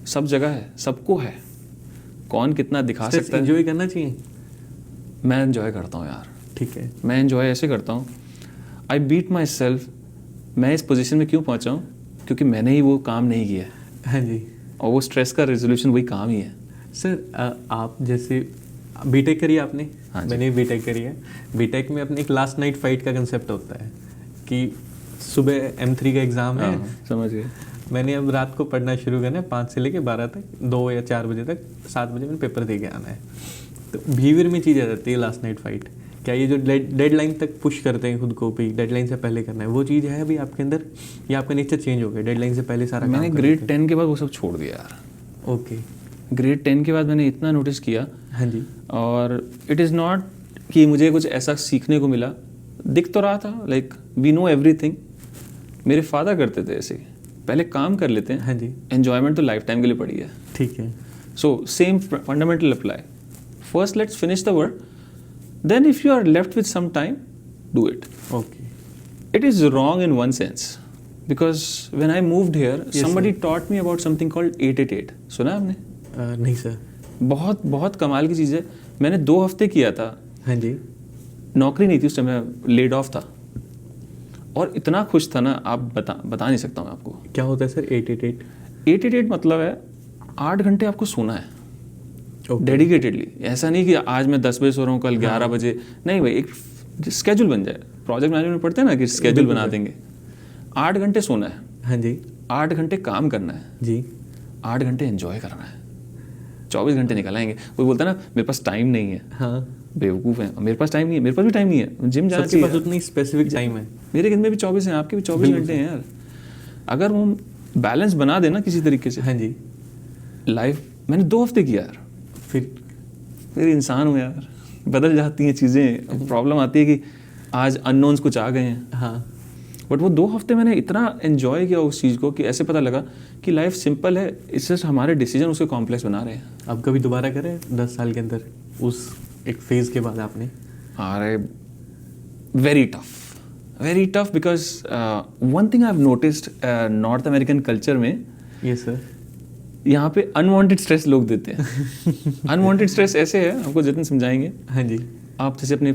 सब जगह है, सबको है। कौन कितना दिखा सकता है? एंजॉय करना चाहिए। मैं एंजॉय करता हूँ यार। ठीक है। मैं एंजॉय ऐसे करता हूँ, आई बीट माई सेल्फ। मैं इस पोजीशन में क्यों पहुँचा हूँ? क्योंकि मैंने ही वो काम नहीं किया है। हाँ जी। और वो स्ट्रेस का रेजोल्यूशन वही काम ही है। सर आप जैसे बीटेक करी आपने? हाँ जी। मैंने बीटेक करी है। बीटेक में अपने एक लास्ट नाइट फाइट का कंसेप्ट होता है कि सुबह M3 का एग्ज़ाम है। समझ गए। मैंने अब रात को पढ़ना शुरू करना है, 5 से लेके 12 तक, 2 या 4 बजे तक, 7 बजे मैंने पेपर दे के आना है। तो बिहेवियर में चीज़ आ जाती है लास्ट नाइट फाइट। क्या ये जो डेडलाइन तक पुश करते हैं खुद को भी, डेडलाइन से पहले करना है, वो चीज़ है अभी आपके अंदर, या आपका नेचर चेंज हो गया डेडलाइन से पहले सारा? मैंने ग्रेड 10 के बाद वो सब छोड़ दिया यार। ओके। ग्रेड 10 के बाद मैंने इतना नोटिस किया। हाँ जी। और इट इज़ नॉट कि मुझे कुछ ऐसा सीखने को मिला, दिख तो रहा था लाइक वी नो एवरीथिंग। मेरे फादर करते थे ऐसे, पहले काम कर लेते हैं। हाँ जी। एन्जॉयमेंट तो लाइफ टाइम के लिए पड़ी है। ठीक है। So same fundamental apply. First let's finish the work, then if you are left with some time, do it. Okay. It is wrong in one sense because when I moved here, somebody taught me about something called 888. सुना आपने? नहीं sir. बहुत बहुत कमाल की चीज़ है। मैंने 2 हफ्ते किया था। हाँ जी। नौकरी नहीं थी उस समय, लेड ऑफ था, और इतना खुश था ना, आप बता नहीं सकता मैं आपको। क्या होता है सर 888? 888 मतलब है 8 घंटे आपको सोना है डेडिकेटेडली। ऐसा नहीं कि आज मैं 10 बजे सो रहा हूँ, कल 11 बजे। नहीं भाई, एक स्केड्यूल बन जाए। प्रोजेक्ट मैनेजमेंट में पढ़ते हैं ना कि स्केड्यूल बना देंगे। 8 घंटे सोना है। हाँ जी। 8 घंटे काम करना है जी। 8 घंटे एंजॉय करना है। 24 घंटे निकल आएंगे। कोई बोलता है ना मेरे पास टाइम नहीं है, हाँ बेवकूफ़ है। मेरे पास टाइम नहीं है, मेरे पास भी टाइम नहीं है। जिम जाना सबके पास चाहिए। उतनी स्पेसिफिक टाइम है। मेरे दिन में भी 24 हैं, आपके भी 24 घंटे हैं यार। अगर वो बैलेंस बना देना किसी तरीके से, हाँ जी। लाइफ। मैंने 2 हफ्ते किया यार, फिर इंसान हूँ यार, बदल जाती हैं चीज़ें। प्रॉब्लम आती है कि आज अननोन्स कुछ आ गए हैं। हाँ। बट वो 2 हफ्ते मैंने इतना एंजॉय किया उस चीज़ को कि ऐसे पता लगा कि लाइफ सिंपल है, इससे हमारे डिसीजन उसके कॉम्प्लेक्स बना रहे हैं। अब कभी दोबारा करें 10 साल के अंदर, उस एक फेज के बाद आपने? अरे very tough because one thing I have noticed north American culture में, यस सर, यहाँ पे अनवांटेड स्ट्रेस लोग देते हैं। अनवांटेड स्ट्रेस ऐसे है, आपको जितने समझाएंगे। हाँ जी। आप जैसे अपने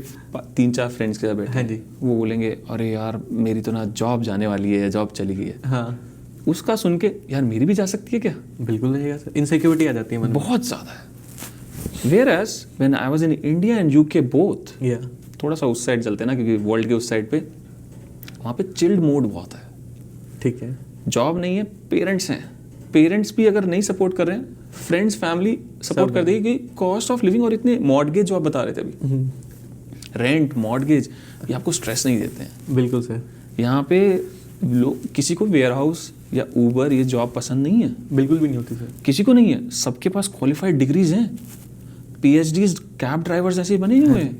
3-4 फ्रेंड्स के साथ बैठे, हाँ जी, वो बोलेंगे अरे यार मेरी तो ना जॉब जाने वाली है, जॉब चली गई है। हाँ, उसका सुन के यार मेरी भी जा सकती है क्या? बिल्कुल रहेगा सर, इनसिक्योरिटी आ जाती है मन में। बहुत ज़्यादा है। Whereas when I was in India and UK both, या थोड़ा सा उस साइड चलते हैं ना, क्योंकि वर्ल्ड के उस साइड पे वहाँ पे चिल्ड मोड बहुत है। ठीक है। जॉब नहीं है, पेरेंट्स हैं। पेरेंट्स भी अगर नहीं सपोर्ट कर रहे हैं, फ्रेंड्स फैमिली सपोर्ट कर देगी। कि कॉस्ट ऑफ लिविंग और इतने मॉर्गेज जो आप बता रहे थे अभी, रेंट मॉर्गेज, ये आपको स्ट्रेस नहीं देते हैं। बिल्कुल सर। यहाँ पे लोग, किसी को वेयर हाउस या ऊबर ये जॉब पसंद नहीं है, बिल्कुल भी नहीं होती सर, किसी को नहीं है। सबके पास क्वालिफाइड डिग्रीज हैं, PhDs, कैब ड्राइवर्स ऐसे बने हुए हैं।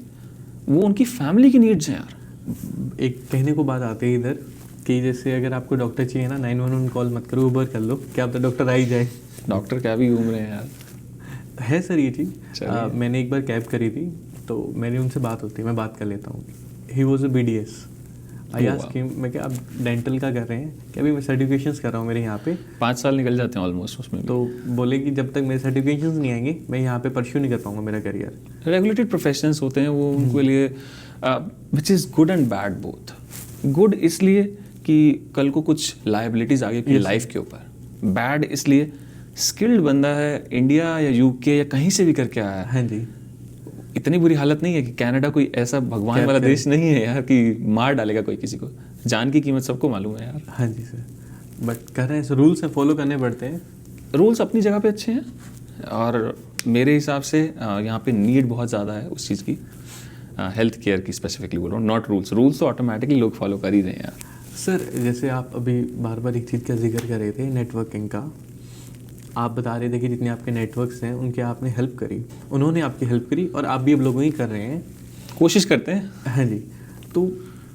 वो उनकी फैमिली की नीड्स हैं यार। एक कहने को बात आती है इधर कि जैसे अगर आपको डॉक्टर चाहिए ना, 911 कॉल मत करो, ऊबर कर लो, क्या पता डॉक्टर आ ही जाए। डॉक्टर क्या भी घूम रहे हैं यार। है सर ये चीज़। मैंने एक बार कैब करी थी, तो मेरी उनसे बात होती है, मैं बात कर लेता हूँ। He was a BDS। I asked him, मैं क्या आप डेंटल का कर रहे हैं क्या? अभी मैं सर्टिफिकेशंस कर रहा हूँ मेरे यहाँ पे। 5 साल निकल जाते हैं ऑलमोस्ट उसमें। तो बोले कि जब तक मेरे सर्टिफिकेशंस नहीं आएंगे मैं यहाँ पे परस्यू नहीं कर पाऊँगा मेरा करियर। रेगुलेटेड प्रोफेशंस होते हैं वो, उनके लिए which is good and bad both. Good इसलिए कि कल को कुछ लाइबिलिटीज़ आगे की लाइफ के ऊपर, बैड इसलिए स्किल्ड बंदा है, इंडिया या UK या कहीं से भी करके आया है। हाँ जी। इतनी बुरी हालत नहीं है कि कनाडा कोई ऐसा भगवान वाला देश नहीं है यार कि मार डालेगा कोई किसी को। जान की कीमत सबको मालूम है यार। हाँ जी सर। बट कर रहे हैं, रूल्स हैं, फॉलो करने पड़ते हैं। रूल्स अपनी जगह पे अच्छे हैं और मेरे हिसाब से यहाँ पे नीड बहुत ज़्यादा है उस चीज़ की, हेल्थ केयर की स्पेसिफिकली बोल रहा हूँ, नॉट रूल्स। रूल्स तो ऑटोमेटिकली लोग फॉलो कर ही रहे हैं यार। सर जैसे आप अभी बार बार एक चीज़ का जिक्र कर रहे थे, नेटवर्किंग का। आप बता रहे थे कि जितने आपके नेटवर्क्स हैं उनके आपने हेल्प करी, उन्होंने आपकी हेल्प करी और आप भी अब लोगों ही कर रहे हैं, कोशिश करते हैं। हाँ जी। तो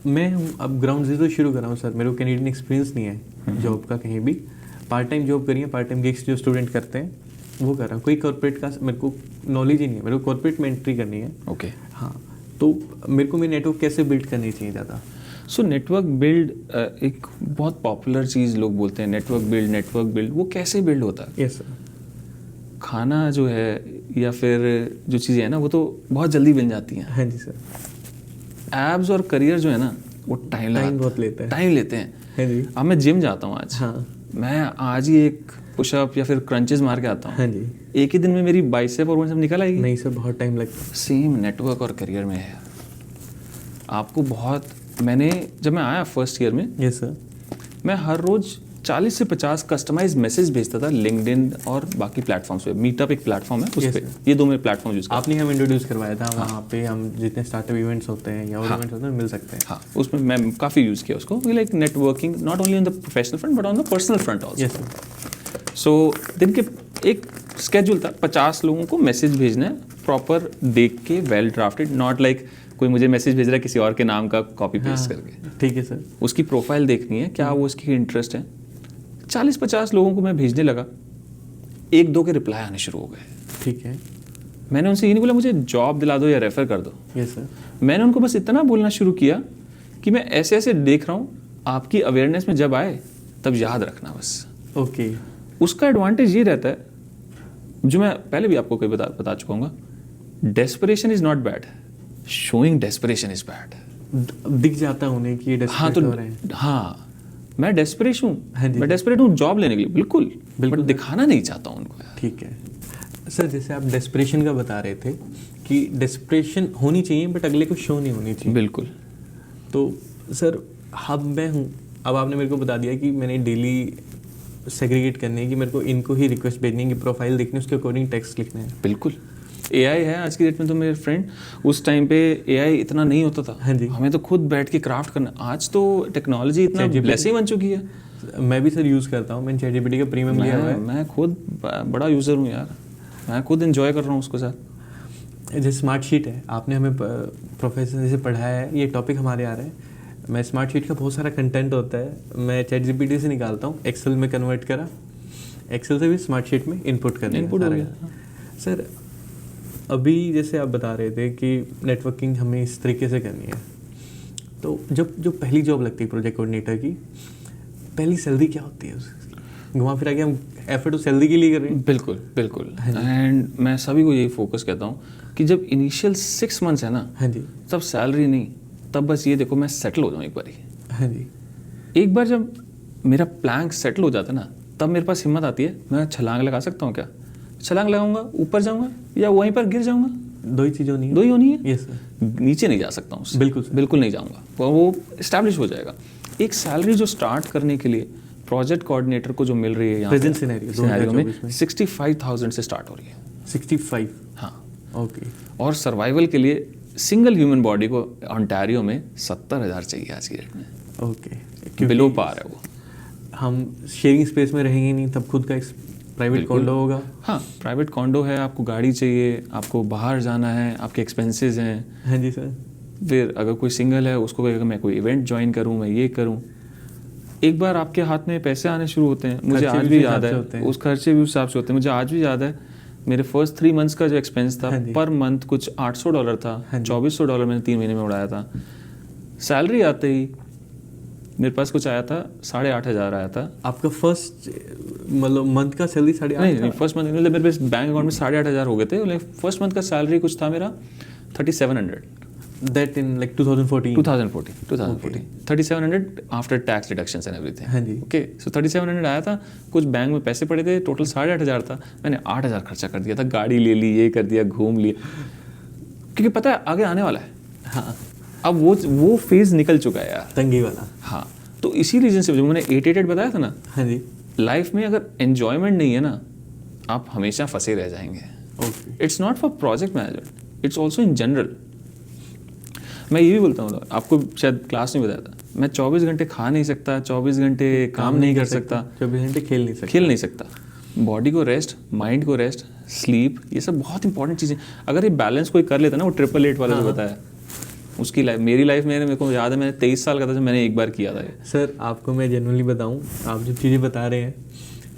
मैं हूँ अब ग्राउंड जीरो शुरू कर रहा हूँ सर, मेरे को कैनेडियन एक्सपीरियंस नहीं है जॉब का कहीं भी। पार्ट टाइम जॉब करी है, पार्ट टाइम गिग्स जो स्टूडेंट करते हैं वो कर रहा हूँ। कोई कॉर्पोरेट का मेरे को नॉलेज ही नहीं है, मेरे को कॉर्पोरेट में एंट्री करनी है। ओके हाँ, तो मेरे को मेरी नेटवर्क कैसे बिल्ड करनी चाहिए ज़्यादा? सो नेटवर्क बिल्ड एक बहुत पॉपुलर चीज़ लोग बोलते हैं, नेटवर्क बिल्ड। वो कैसे बिल्ड होता है? Yes sir. खाना जो है या फिर जो चीज़ें हैं ना वो तो बहुत जल्दी बन जाती हैं। हाँ जी सर। एब्स और करियर जो है ना वो टाइम बहुत लेता है। टाइम लेते हैं। हाँ जी। अब मैं जिम जाता हूँ आज, हाँ मैं आज ही एक पुशअप या फिर क्रंचेस मार के आता हूँ, हाँ जी। एक ही दिन में मेरी बाइसेप और वो सब निकल आएगी? नहीं सर, बहुत टाइम लगता है। सेम नेटवर्क और करियर में है। आपको बहुत, मैंने जब मैं आया फर्स्ट ईयर में, यस सर, मैं हर रोज 40 से 50 कस्टमाइज मैसेज भेजता था लिंक्डइन और बाकी प्लेटफॉर्म्स पे। मीटअप एक प्लेटफॉर्म है उस Yes, पे, sir. ये दो मेरे प्लेटफॉर्म यूज करता आपने हम इंट्रोड्यूस करवाया था वहाँ पे, हम जितने स्टार्टअप इवेंट्स होते हैं या और इवेंट्स होते हैं मिल सकते हैं। हाँ, उसमें मैं काफ़ी यूज़ किया उसको, like networking not only on the professional front but on the personal front also. Yes sir. So दिन के एक स्केड्यूल था, 50 लोगों को मैसेज भेजना है, प्रॉपर देख के, वेल ड्राफ्टेड, नॉट लाइक कोई मुझे मैसेज भेज रहा है किसी और के नाम का कॉपी पेस्ट करके। ठीक है सर। उसकी प्रोफाइल देखनी है, क्या वो उसकी इंटरेस्ट है। 40-50 लोगों को मैं भेजने लगा, एक दो के रिप्लाई आने शुरू हो गए। ठीक है। मैंने उनसे ये नहीं बोला मुझे जॉब दिला दो या रेफर कर दो, यस सर। मैंने उनको बस इतना बोलना शुरू किया कि मैं ऐसे ऐसे देख रहा हूँ, आपकी अवेयरनेस में जब आए तब याद रखना बस। ओके। उसका एडवांटेज ये रहता है, जो मैं पहले भी आपको कई बता चुका हूँ, desperation is not bad, showing desperation is bad. दिख जाता है उन्हें कि ये हाँ desperate तो हो रहे हैं। हाँ, मैं डेस्परेट हूँ, हाँ जी। मैं डेस्परेट हूँ जॉब लेने के लिए, बिल्कुल बट दिखाना नहीं चाहता हूँ उनको यार। ठीक है सर। जैसे आप डेस्परेशन का बता रहे थे कि डेस्परेशन होनी चाहिए बट अगले को शो नहीं होनी चाहिए। बिल्कुल। तो सर अब मैं हूँ, अब आपने मेरे को बता दिया कि मैंने डेली सेग्रीगेट करने है कि मेरे को इनको ही रिक्वेस्ट भेजनी है, कि प्रोफाइल देखनी है, उसके अकॉर्डिंग टेक्स्ट लिखना है। बिल्कुल। एआई है आज की डेट में तो मेरे फ्रेंड, उस टाइम पे एआई इतना नहीं होता था। हाँ जी। हमें तो खुद बैठ के क्राफ्ट करना, आज तो टेक्नोलॉजी इतना ब्लेस ही बन चुकी है। मैं भी सर यूज़ करता हूँ, मैंने ChatGPT का प्रीमियम लिया हुआ है। मैं खुद बड़ा यूज़र हूँ यार, मैं खुद एंजॉय कर रहा हूँ उसके साथ। जैसे स्मार्ट शीट है, आपने हमें प्रोफेसर जैसे पढ़ाया है, ये टॉपिक हमारे आ रहे हैं। मैं स्मार्ट शीट का बहुत सारा कंटेंट होता है, मैं ChatGPT से निकालता हूँ, एक्सेल में कन्वर्ट करा, एक्सेल से भी स्मार्ट शीट में इनपुट करना है। सर अभी जैसे आप बता रहे थे कि नेटवर्किंग हमें इस तरीके से करनी है, तो जो पहली जॉब लगती है प्रोजेक्ट कोऑर्डिनेटर की, पहली सैलरी क्या होती है उसकी? घुमा फिरा के हम एफर्ट उस सैलरी के लिए कर रहे हैं। बिल्कुल बिल्कुल। एंड मैं सभी को यही फोकस कहता हूँ कि जब इनिशियल 6 मंथ्स है ना, हाँ जी। तब सैलरी नहीं, तब बस ये देखो मैं सेटल हो जाऊँ एक बार ही। हाँ जी। एक बार जब मेरा प्लैंक सेटल हो जाता है ना, तब मेरे पास हिम्मत आती है, मैं छलांग लगा सकता हूँ क्या? छलांग लगाऊंगा, ऊपर जाऊंगा या वहीं पर गिर जाऊंगा? दो ही चीज़ होनी है। दो ही होनी है। Yes sir. नीचे नहीं जा सकता हूँ। बिल्कुल सर। बिल्कुल नहीं जाऊंगा, वो इस्टेब्लिश हो जाएगा। एक सैलरी जो स्टार्ट करने के लिए प्रोजेक्ट कोऑर्डिनेटर को जो मिल रही है यहाँ प्रेजेंट सिनेरियो में 65,000 से स्टार्ट हो रही है। 65। हाँ। ओके। और सर्वाइवल के लिए सिंगल ह्यूमन बॉडी को ऑन्टारियो में 70,000 चाहिए आज की डेट में। ओके। बिलो पार है वो। हम शेयरिंग स्पेस में रहेंगे नहीं, तब खुद का प्राइवेट कॉन्डो होगा। हाँ, प्राइवेट कॉन्डो है, आपको गाड़ी चाहिए, आपको बाहर जाना है, आपके एक्सपेंसेस हैं। हाँ जी सर। फिर अगर कोई सिंगल है उसको कहेगा मैं कोई इवेंट ज्वाइन करूँ, मैं ये करूँ। एक बार आपके हाथ में पैसे आने शुरू होते हैं, मुझे आज भी याद है, उस खर्चे भी उस हिसाब से होते हैं। मुझे आज भी याद है मेरे फर्स्ट 3 मंथ्स का जो एक्सपेंस था, पर मंथ कुछ $800 था, $2,400 मैंने 3 महीने में उड़ाया था। सैलरी आते ही मेरे पास कुछ आया था, 8,500 आया था। आपका फर्स्ट मतलब मंथ का सैलरी 8,500? नहीं, फर्स्ट मंथ मतलब मेरे पास बैंक अकाउंट में 8,500 हो गए थे, लेकिन फर्स्ट मंथ का सैलरी कुछ था मेरा 3,700। That in like 2014 3,700 after tax deductions and everything. हाँ जी। ओके, सो 3,700 आया था, कुछ बैंक में पैसे पड़े थे, टोटल 8,500 था। मैंने 8,000 खर्चा कर दिया था, गाड़ी ले ली, ये कर दिया, घूम लिए, क्योंकि पता है आगे आने वाला है। हाँ, अब वो फेज निकल चुका है यार, तंगी वाला। हाँ। तो इसी रीजन से जो मैंने 888 बताया था ना, हाँ जी, लाइफ में अगर एन्जॉयमेंट नहीं है ना, आप हमेशा फंसे रह जाएंगे. Okay, it's not for project management, it's also in general. मैं ये भी बोलता हूँ, आपको शायद क्लास में बताया था, मैं 24 घंटे खा नहीं सकता, 24 घंटे काम नहीं कर सकता, 24 घंटे खेल नहीं सकता. बॉडी को रेस्ट, माइंड को रेस्ट, स्लीप, ये सब बहुत इंपॉर्टेंट चीज़ें. अगर ये बैलेंस कोई कर लेता ना, वो 888 वाला जो बताया, उसकी लाइफ, मेरी लाइफ में मेरे को याद है, मैंने 23 साल का था जब मैंने एक बार किया था ये. सर आपको मैं जेन्युइनली बताऊं, आप जो चीज़ें बता रहे हैं,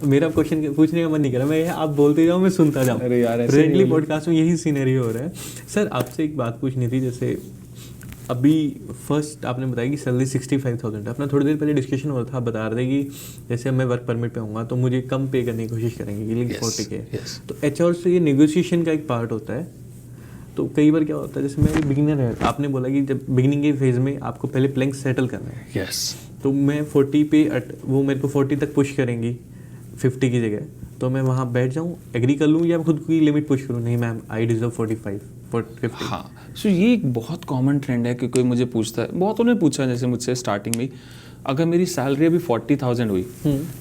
मेरा क्वेश्चन पूछने का मन नहीं कर रहा, मैं आप बोलते जाओ, मैं सुनता जाऊँ. अरे यार, ऐसे फ्रेंडली पॉडकास्ट में यही सीनरी हो रहा है. सर आपसे एक बात पूछनी थी, जैसे अभी फर्स्ट आपने बताया कि सैलरी 65,000 है. अपना थोड़ी देर पहले डिस्कशन हो रहा था, आप बता रहे थे कि जैसे मैं वर्क परमिट पे आऊँगा तो मुझे कम पे करने की कोशिश करेंगे, ये लेकिन 40K. तो HR से ये नेगोशिएशन का एक पार्ट होता है. तो कई बार क्या होता है, जैसे मैं बिगिनर है, आपने बोला कि जब बिगिनिंग के फेज में आपको पहले प्लैंक सेटल करना है. यस. तो मैं 40 पे वो मेरे को 40 तक पुश करेंगी 50 की जगह, तो मैं वहाँ बैठ जाऊँ, एग्री कर लूँ, या खुद की लिमिट पुश करूँ, नहीं मैम आई डिजर्व 45 50. हाँ, सो ये एक बहुत कॉमन ट्रेंड है कि कोई मुझे पूछता है, बहुतों ने पूछा जैसे मुझसे स्टार्टिंग में, अगर मेरी सैलरी अभी 40,000 हुई,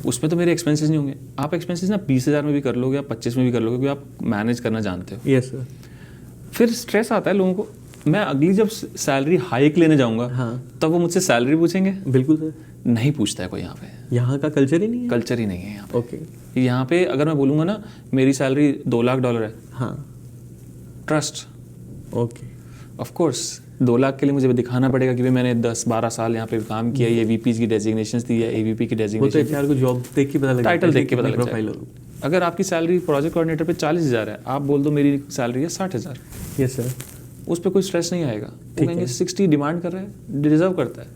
उसमें तो मेरे एक्सपेंसेस नहीं होंगे. आप एक्सपेंसेस ना 20,000 में भी कर लोगे, या 25 में भी कर लोगे, क्योंकि आप मैनेज करना जानते हो. Yes sir. फिर स्ट्रेस आता है लोगों को. मैं अगली जब सैलरी हाइक लेने जाऊंगा, तब वो मुझसे सैलरी पूछेंगे? बिल्कुल सर. नहीं पूछता है कोई यहाँ पे. यहाँ का कल्चर ही नहीं है. कल्चर ही नहीं है यहाँ पे. ओके. यहाँ पे अगर मैं बोलूँगा ना मेरी सैलरी $2 लाख है, हाँ, trust. Okay. Of course 2 lakh के लिए मुझे दिखाना पड़ेगा कि भाई मैंने 10-12 साल यहाँ पे काम किया, ये VPs की डेजिग्नेशंस दी है, AVP की वो तो डेजिग्नेशन. HR को जॉब देख के पता लगता है, टाइटल देख के पता लगता प्रोफाइल. है. अगर आपकी सैलरी प्रोजेक्ट कोऑर्डिनेटर पे 40,000 है, आप बोल दो मेरी सैलरी है 60,000, यस सर. उस पर कोई स्ट्रेस नहीं आएगा. वो कहेंगे 60 डिमांड कर रहा है, डिजर्व करता है.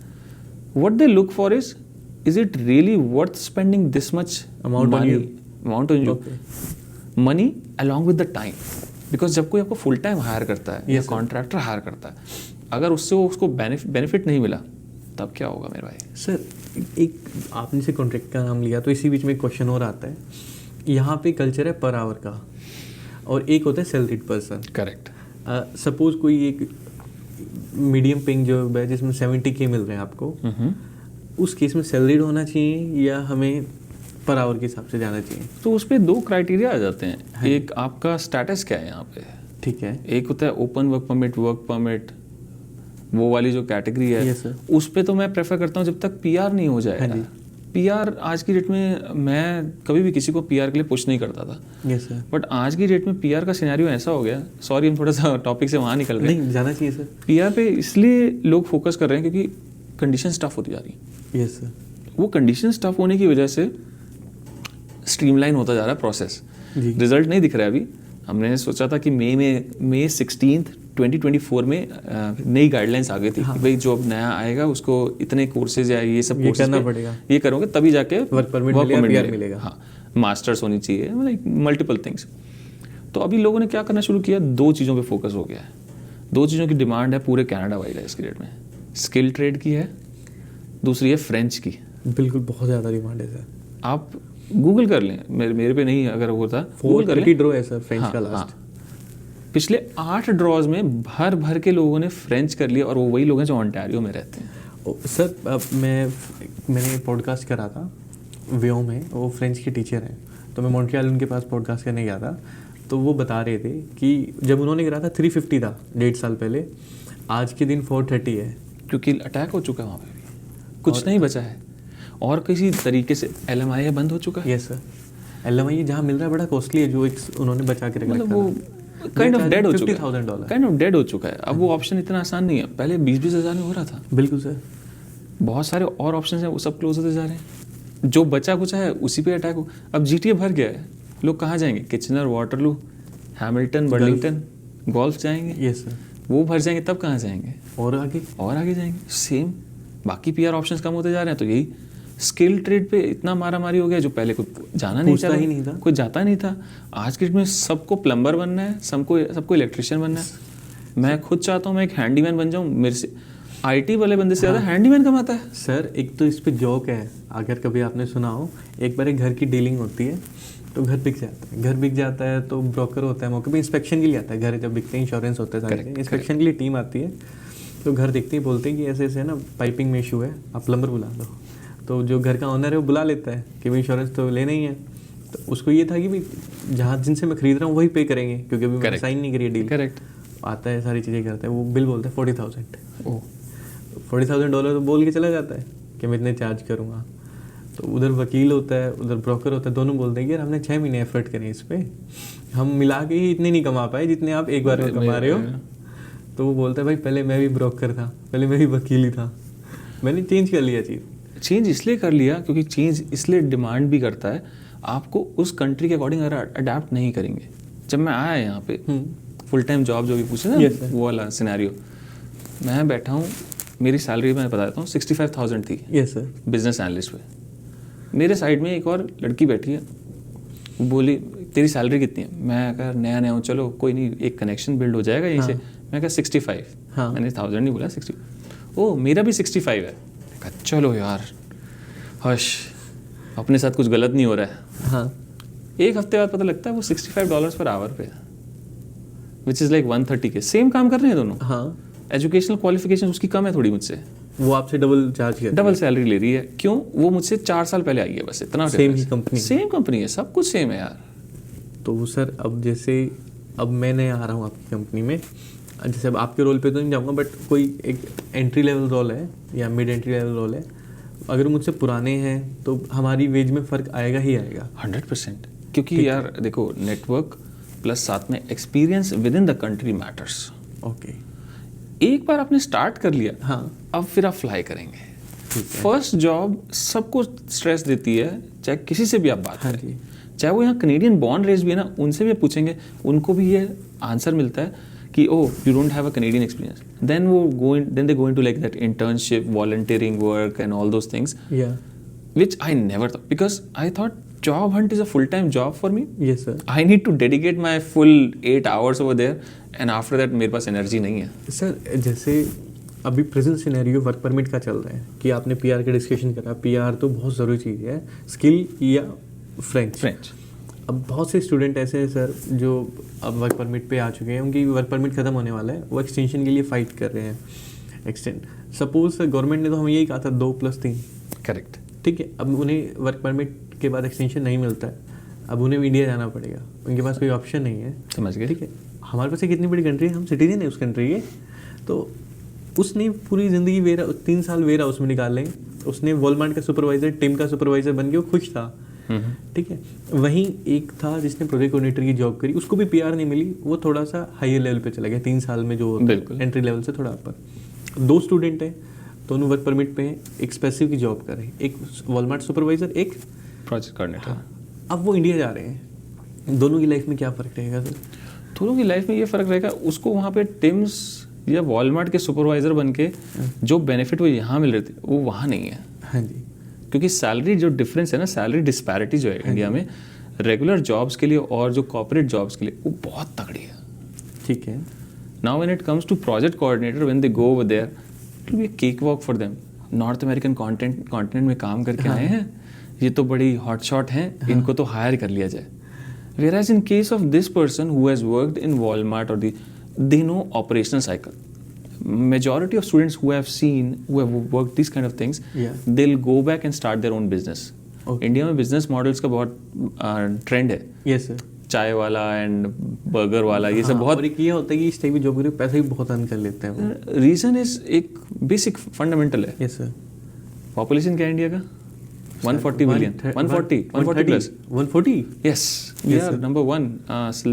What they look for is it really worth spending this much Amount on you. Amount on you, money along with the time. Because जब कोई आपको फुल टाइम हायर करता है या कॉन्ट्रैक्टर हायर करता है, अगर उससे उसको बेनिफिट नहीं मिला, तब क्या होगा मेरे भाई? सर एक आपने से कॉन्ट्रैक्ट का नाम लिया, तो इसी बीच में एक क्वेश्चन और आता है. यहाँ पे कल्चर है पर आवर का, और एक होता है सैलरीड पर्सन. करेक्ट. सपोज कोई एक मीडियम पेइंग जॉब है जिसमें 70K मिल रहे हैं आपको, उस केस में सैलरीड होना चाहिए या हमें पर आवर के हिसाब से जाना चाहिए? तो उस पर 2 क्राइटेरिया आ जाते हैं. एक आपका स्टेटस क्या है यहाँ पे, ठीक है. एक होता है ओपन वर्क परमिट, वो वाली जो कैटेगरी है. Yes, sir. उस पे तो मैं प्रेफर करता हूँ जब तक PR नहीं हो जाए. PR आज की डेट में मैं कभी भी किसी को PR के लिए पुश नहीं करता था. Yes sir. बट आज की डेट में PR का सिनेरियो ऐसा हो गया, सॉरी हम थोड़ा सा टॉपिक से वहाँ निकल रहे हैं. नहीं जाना चाहिए सर. PR पे इसलिए लोग फोकस कर रहे हैं क्योंकि कंडीशन टफ होती जा रही है. Yes sir. वो कंडीशन टफ होने की वजह से स्ट्रीमलाइन होता जा रहा है प्रोसेस. रिजल्ट नहीं दिख रहा है अभी. हमने सोचा था कि मई 16 2024 में नई गाइडलाइंस आ गई थी कि भाई जो अब नया आएगा उसको इतने कोर्सेज या ये सब कोर्सेज करना पड़ेगा, ये करोगे तभी जाके वर्क परमिट मिलेगा. हाँ, मास्टर्स होनी चाहिए, लाइक मल्टीपल थिंग्स. तो अभी लोगों ने क्या करना शुरू किया, 2 चीज़ों पे फोकस हो गया है. 2 चीज़ों की डिमांड है पूरे कनाडा वाइड है इसके डेट में. स्किल ट्रेड की है, दूसरी है फ्रेंच की. बिल्कुल बहुत ज़्यादा डिमांड है सर. आप गूगल कर लें, मेरे पे नहीं अगर होता, गूगल कर लें. ड्रॉ है सर फ्रेंच का लास्ट. पिछले 8 ड्रॉज में भर के लोगों ने फ्रेंच कर लिया, और वो वही लोग हैं जो ओंटारियो में रहते हैं. सर अब मैंने पॉडकास्ट करा था व्यो में, वो फ्रेंच के टीचर हैं, तो मैं मॉन्ट्रियल उनके पास पॉडकास्ट करने गया था. तो वो बता रहे थे कि जब उन्होंने करा था 350 था 1.5 साल पहले, आज के दिन 430 है. क्योंकि अटैक हो चुका है वहाँ पे भी, कुछ नहीं बचा है. और किसी तरीके से LMI बंद हो चुका है. Yes sir. LMI जहाँ मिल रहा है बड़ा कॉस्टली है, जो एक उन्होंने बचा के रखा, मतलब वो काइंड ऑफ डेड हो चुका है. $50,000 काइंड ऑफ डेड हो चुका है. अब वो ऑप्शन इतना आसान नहीं है. पहले 20-20 हज़ार में हो रहा था. बिल्कुल सर. बहुत सारे और ऑप्शन हैं, वो सब क्लोज होते जा रहे हैं. जो बचा कुछ है उसी पे अटैक हो. अब GTA भर गया है, लोग कहाँ जाएंगे? Kitchener, Waterloo, Hamilton, Burlington, Guelph जाएंगे. Yes sir. वो भर जाएंगे, तब कहाँ जाएंगे? और आगे जाएंगे. सेम बाकी PR ऑप्शंस कम होते जा रहे हैं. तो यही स्किल ट्रेड पे इतना मारामारी हो गया, जो पहले कोई जाना नहीं था, कोई जाता नहीं था. आज के डेट में सबको प्लम्बर बनना है, सबको इलेक्ट्रिशियन बनना है. मैं खुद चाहता हूँ मैं एक हैंडीमैन बन जाऊँ. मेरे से IT वाले बंदे से ज़्यादा हैंडीमैन कमाता है. सर एक तो इस पे जोक है, अगर कभी आपने सुना हो, एक बार एक घर की डीलिंग होती है तो घर बिक जाता है तो ब्रोकर होता है मौके पे इंस्पेक्शन के लिए आता है. घर जब बिकते हैं इंश्योरेंस होता है सारे, इंस्पेक्शन के लिए टीम आती है, तो घर देखते ही बोलते हैं कि ऐसे ऐसे ना पाइपिंग में इशू है, आप प्लम्बर बुला लो. तो जो घर का ऑनर है वो बुला लेता है कि भाई इंश्योरेंस तो लेना ही है। तो उसको ये था कि भाई जहाँ जिनसे मैं खरीद रहा हूँ वही पे करेंगे, क्योंकि अभी मैंने साइन नहीं करी डील। करेक्ट। आता है, सारी चीज़ें करता है, वो बिल बोलता है $40,000। ओह, $40,000 तो बोल के चला जाता है कि मैं इतने चार्ज करूँगा। तो उधर वकील होता है, उधर ब्रोकर होता है, दोनों बोलते हैं कि यार हमने 6 महीने एफर्ट करे इस पर, हम मिला के ही इतने नहीं कमा पाए जितने आप एक बार में कमा रहे हो। तो वो बोलता है भाई पहले मैं भी ब्रोकर था, पहले मैं भी वकील ही था, मैंने चेंज कर लिया चीज़। चेंज इसलिए कर लिया क्योंकि चेंज इसलिए डिमांड भी करता है, आपको उस कंट्री के अकॉर्डिंग अगर अडेप्ट नहीं करेंगे। जब मैं आया यहाँ पे फुल टाइम जॉब जो भी पूछे ना, वो वाला सिनेरियो, मैं बैठा हूँ, मेरी सैलरी मैं बता देता हूँ 65,000 थी। Yes sir. बिजनेस एनालिस्ट पे मेरे साइड में एक और लड़की बैठी है, वो बोली तेरी सैलरी कितनी है? मैं कहा नया नया हूँ, चलो कोई नहीं, एक कनेक्शन बिल्ड हो जाएगा यहीं से। मैं कहा 65। मैंने 1000 नहीं बोला, 60। ओ मेरा भी 65 है। मैं कहा चलो यार हश, अपने साथ कुछ गलत नहीं हो रहा है। हाँ। एक हफ्ते बाद पता लगता है वो $65 पर आवर पे है, विच इज़ लाइक 130 के। सेम काम कर रहे हैं दोनों। हाँ। एजुकेशनल क्वालिफिकेशन उसकी कम है थोड़ी मुझसे, वो आपसे डबल चार्ज कर, डबल सैलरी ले रही है। क्यों? वो मुझसे 4 साल पहले आई है, बस इतना। सेम ही कंपनी, सेम कंपनी है, सब कुछ सेम है यार। तो सर अब जैसे अब मैं आ रहा हूँ आपकी कंपनी में, जैसे अब आपके रोल पे तो नहीं जाऊँगा, बट कोई एक एंट्री लेवल रोल है या मिड एंट्री लेवल रोल है, अगर मुझसे पुराने हैं तो हमारी वेज में फ़र्क आएगा ही आएगा। 100%। क्योंकि यार देखो, नेटवर्क प्लस साथ में experience with in the country matters. Okay. एक बार आपने स्टार्ट कर लिया, हाँ, अब फिर आप फ्लाई करेंगे। फर्स्ट जॉब सबको स्ट्रेस देती है, चाहे किसी से भी आप बात करें, चाहे वो यहाँ कनेडियन बॉर्न रेस भी है ना, उनसे भी पूछेंगे, उनको भी ये आंसर मिलता है कि oh you don't have a Canadian experience. Then they go into like that internship, volunteering work and all those things, which I never thought, because I thought job hunt is a full-time job for me. Yes sir. I need to dedicate my full 8 hours over there, and after that मेरे पास energy नहीं है। Sir जैसे अभी present scenario work permit का चल रहा है कि आपने पीआर का डिस्कशन करा, पीआर तो बहुत ज़रूरी चीज़ है, स्किल या फ्रेंच। अब बहुत से स्टूडेंट ऐसे हैं सर जो अब वर्क परमिट पे आ चुके हैं, उनकी वर्क परमिट ख़त्म होने वाला है, वो एक्सटेंशन के लिए फ़ाइट कर रहे हैं। एक्सटेंड सपोज गवर्नमेंट ने तो हमें यही कहा था 2+3, करेक्ट, ठीक है। अब उन्हें वर्क परमिट के बाद एक्सटेंशन नहीं मिलता है, अब उन्हें इंडिया जाना पड़ेगा, उनके पास कोई ऑप्शन नहीं है। समझ गए? ठीक है, हमारे पास एक इतनी बड़ी कंट्री है, हम सिटीजन है उस कंट्री के, तो उसने पूरी ज़िंदगी 3 साल वेयर हाउस में निकाले, उसने वॉलमार्ट का सुपरवाइज़र, टिम का सुपरवाइज़र बन के वो खुश था। ठीक है, वहीं एक था जिसने प्रोजेक्ट कोऑर्डिनेटर की जॉब करी, उसको भी पीआर नहीं मिली, वो थोड़ा सा हायर लेवल पे चला गया 3 साल में, जो एंट्री लेवल से थोड़ा ऊपर। 2 स्टूडेंट हैं, दोनों वर्क परमिट पे हैं, एक स्पेसिफिक की जॉब कर रहे हैं, एक वॉलमार्ट सुपरवाइज़र, एक प्रोजेक्ट कोऑर्डिनेटर। अब वो इंडिया जा रहे हैं, दोनों की लाइफ में क्या फ़र्क रहेगा सर? दोनों की लाइफ में ये फ़र्क रहेगा, उसको वहाँ पे टिम्स या वॉलमार्ट के सुपरवाइज़र बन के जो बेनिफिट वो यहाँ मिल रहे थे वो वहाँ नहीं है। हाँ जी। क्योंकि सैलरी जो डिफरेंस है ना, सैलरी डिस्पैरिटी जो है इंडिया में रेगुलर जॉब्स के लिए और जो कॉर्पोरेट जॉब्स के लिए, वो बहुत तगड़ी है। ठीक है। Now when it comes to project coordinator, when they go over there, it will be a cake walk for them. North American continent में काम करके आए हैं, ये तो बड़ी हॉट शॉट हैं, इनको तो हायर कर लिया जाए। Whereas in case of this person who has worked in Walmart or they know operational cycle. Majority of students who have worked these kind of things, they'll go back and start their own business. India में business models का बहुत trend है। Yes sir. चाय वाला and burger वाला, ये सब बहुत। और एक ये होता है कि इस टाइप की जॉब करके पैसे भी बहुत अर्न कर लेते हैं। रीजन इज एक बेसिक फंडामेंटल है। Yes sir. पॉपुलेशन क्या है इंडिया का? 140 billion. 140 plus. 140? Yes. We are number 1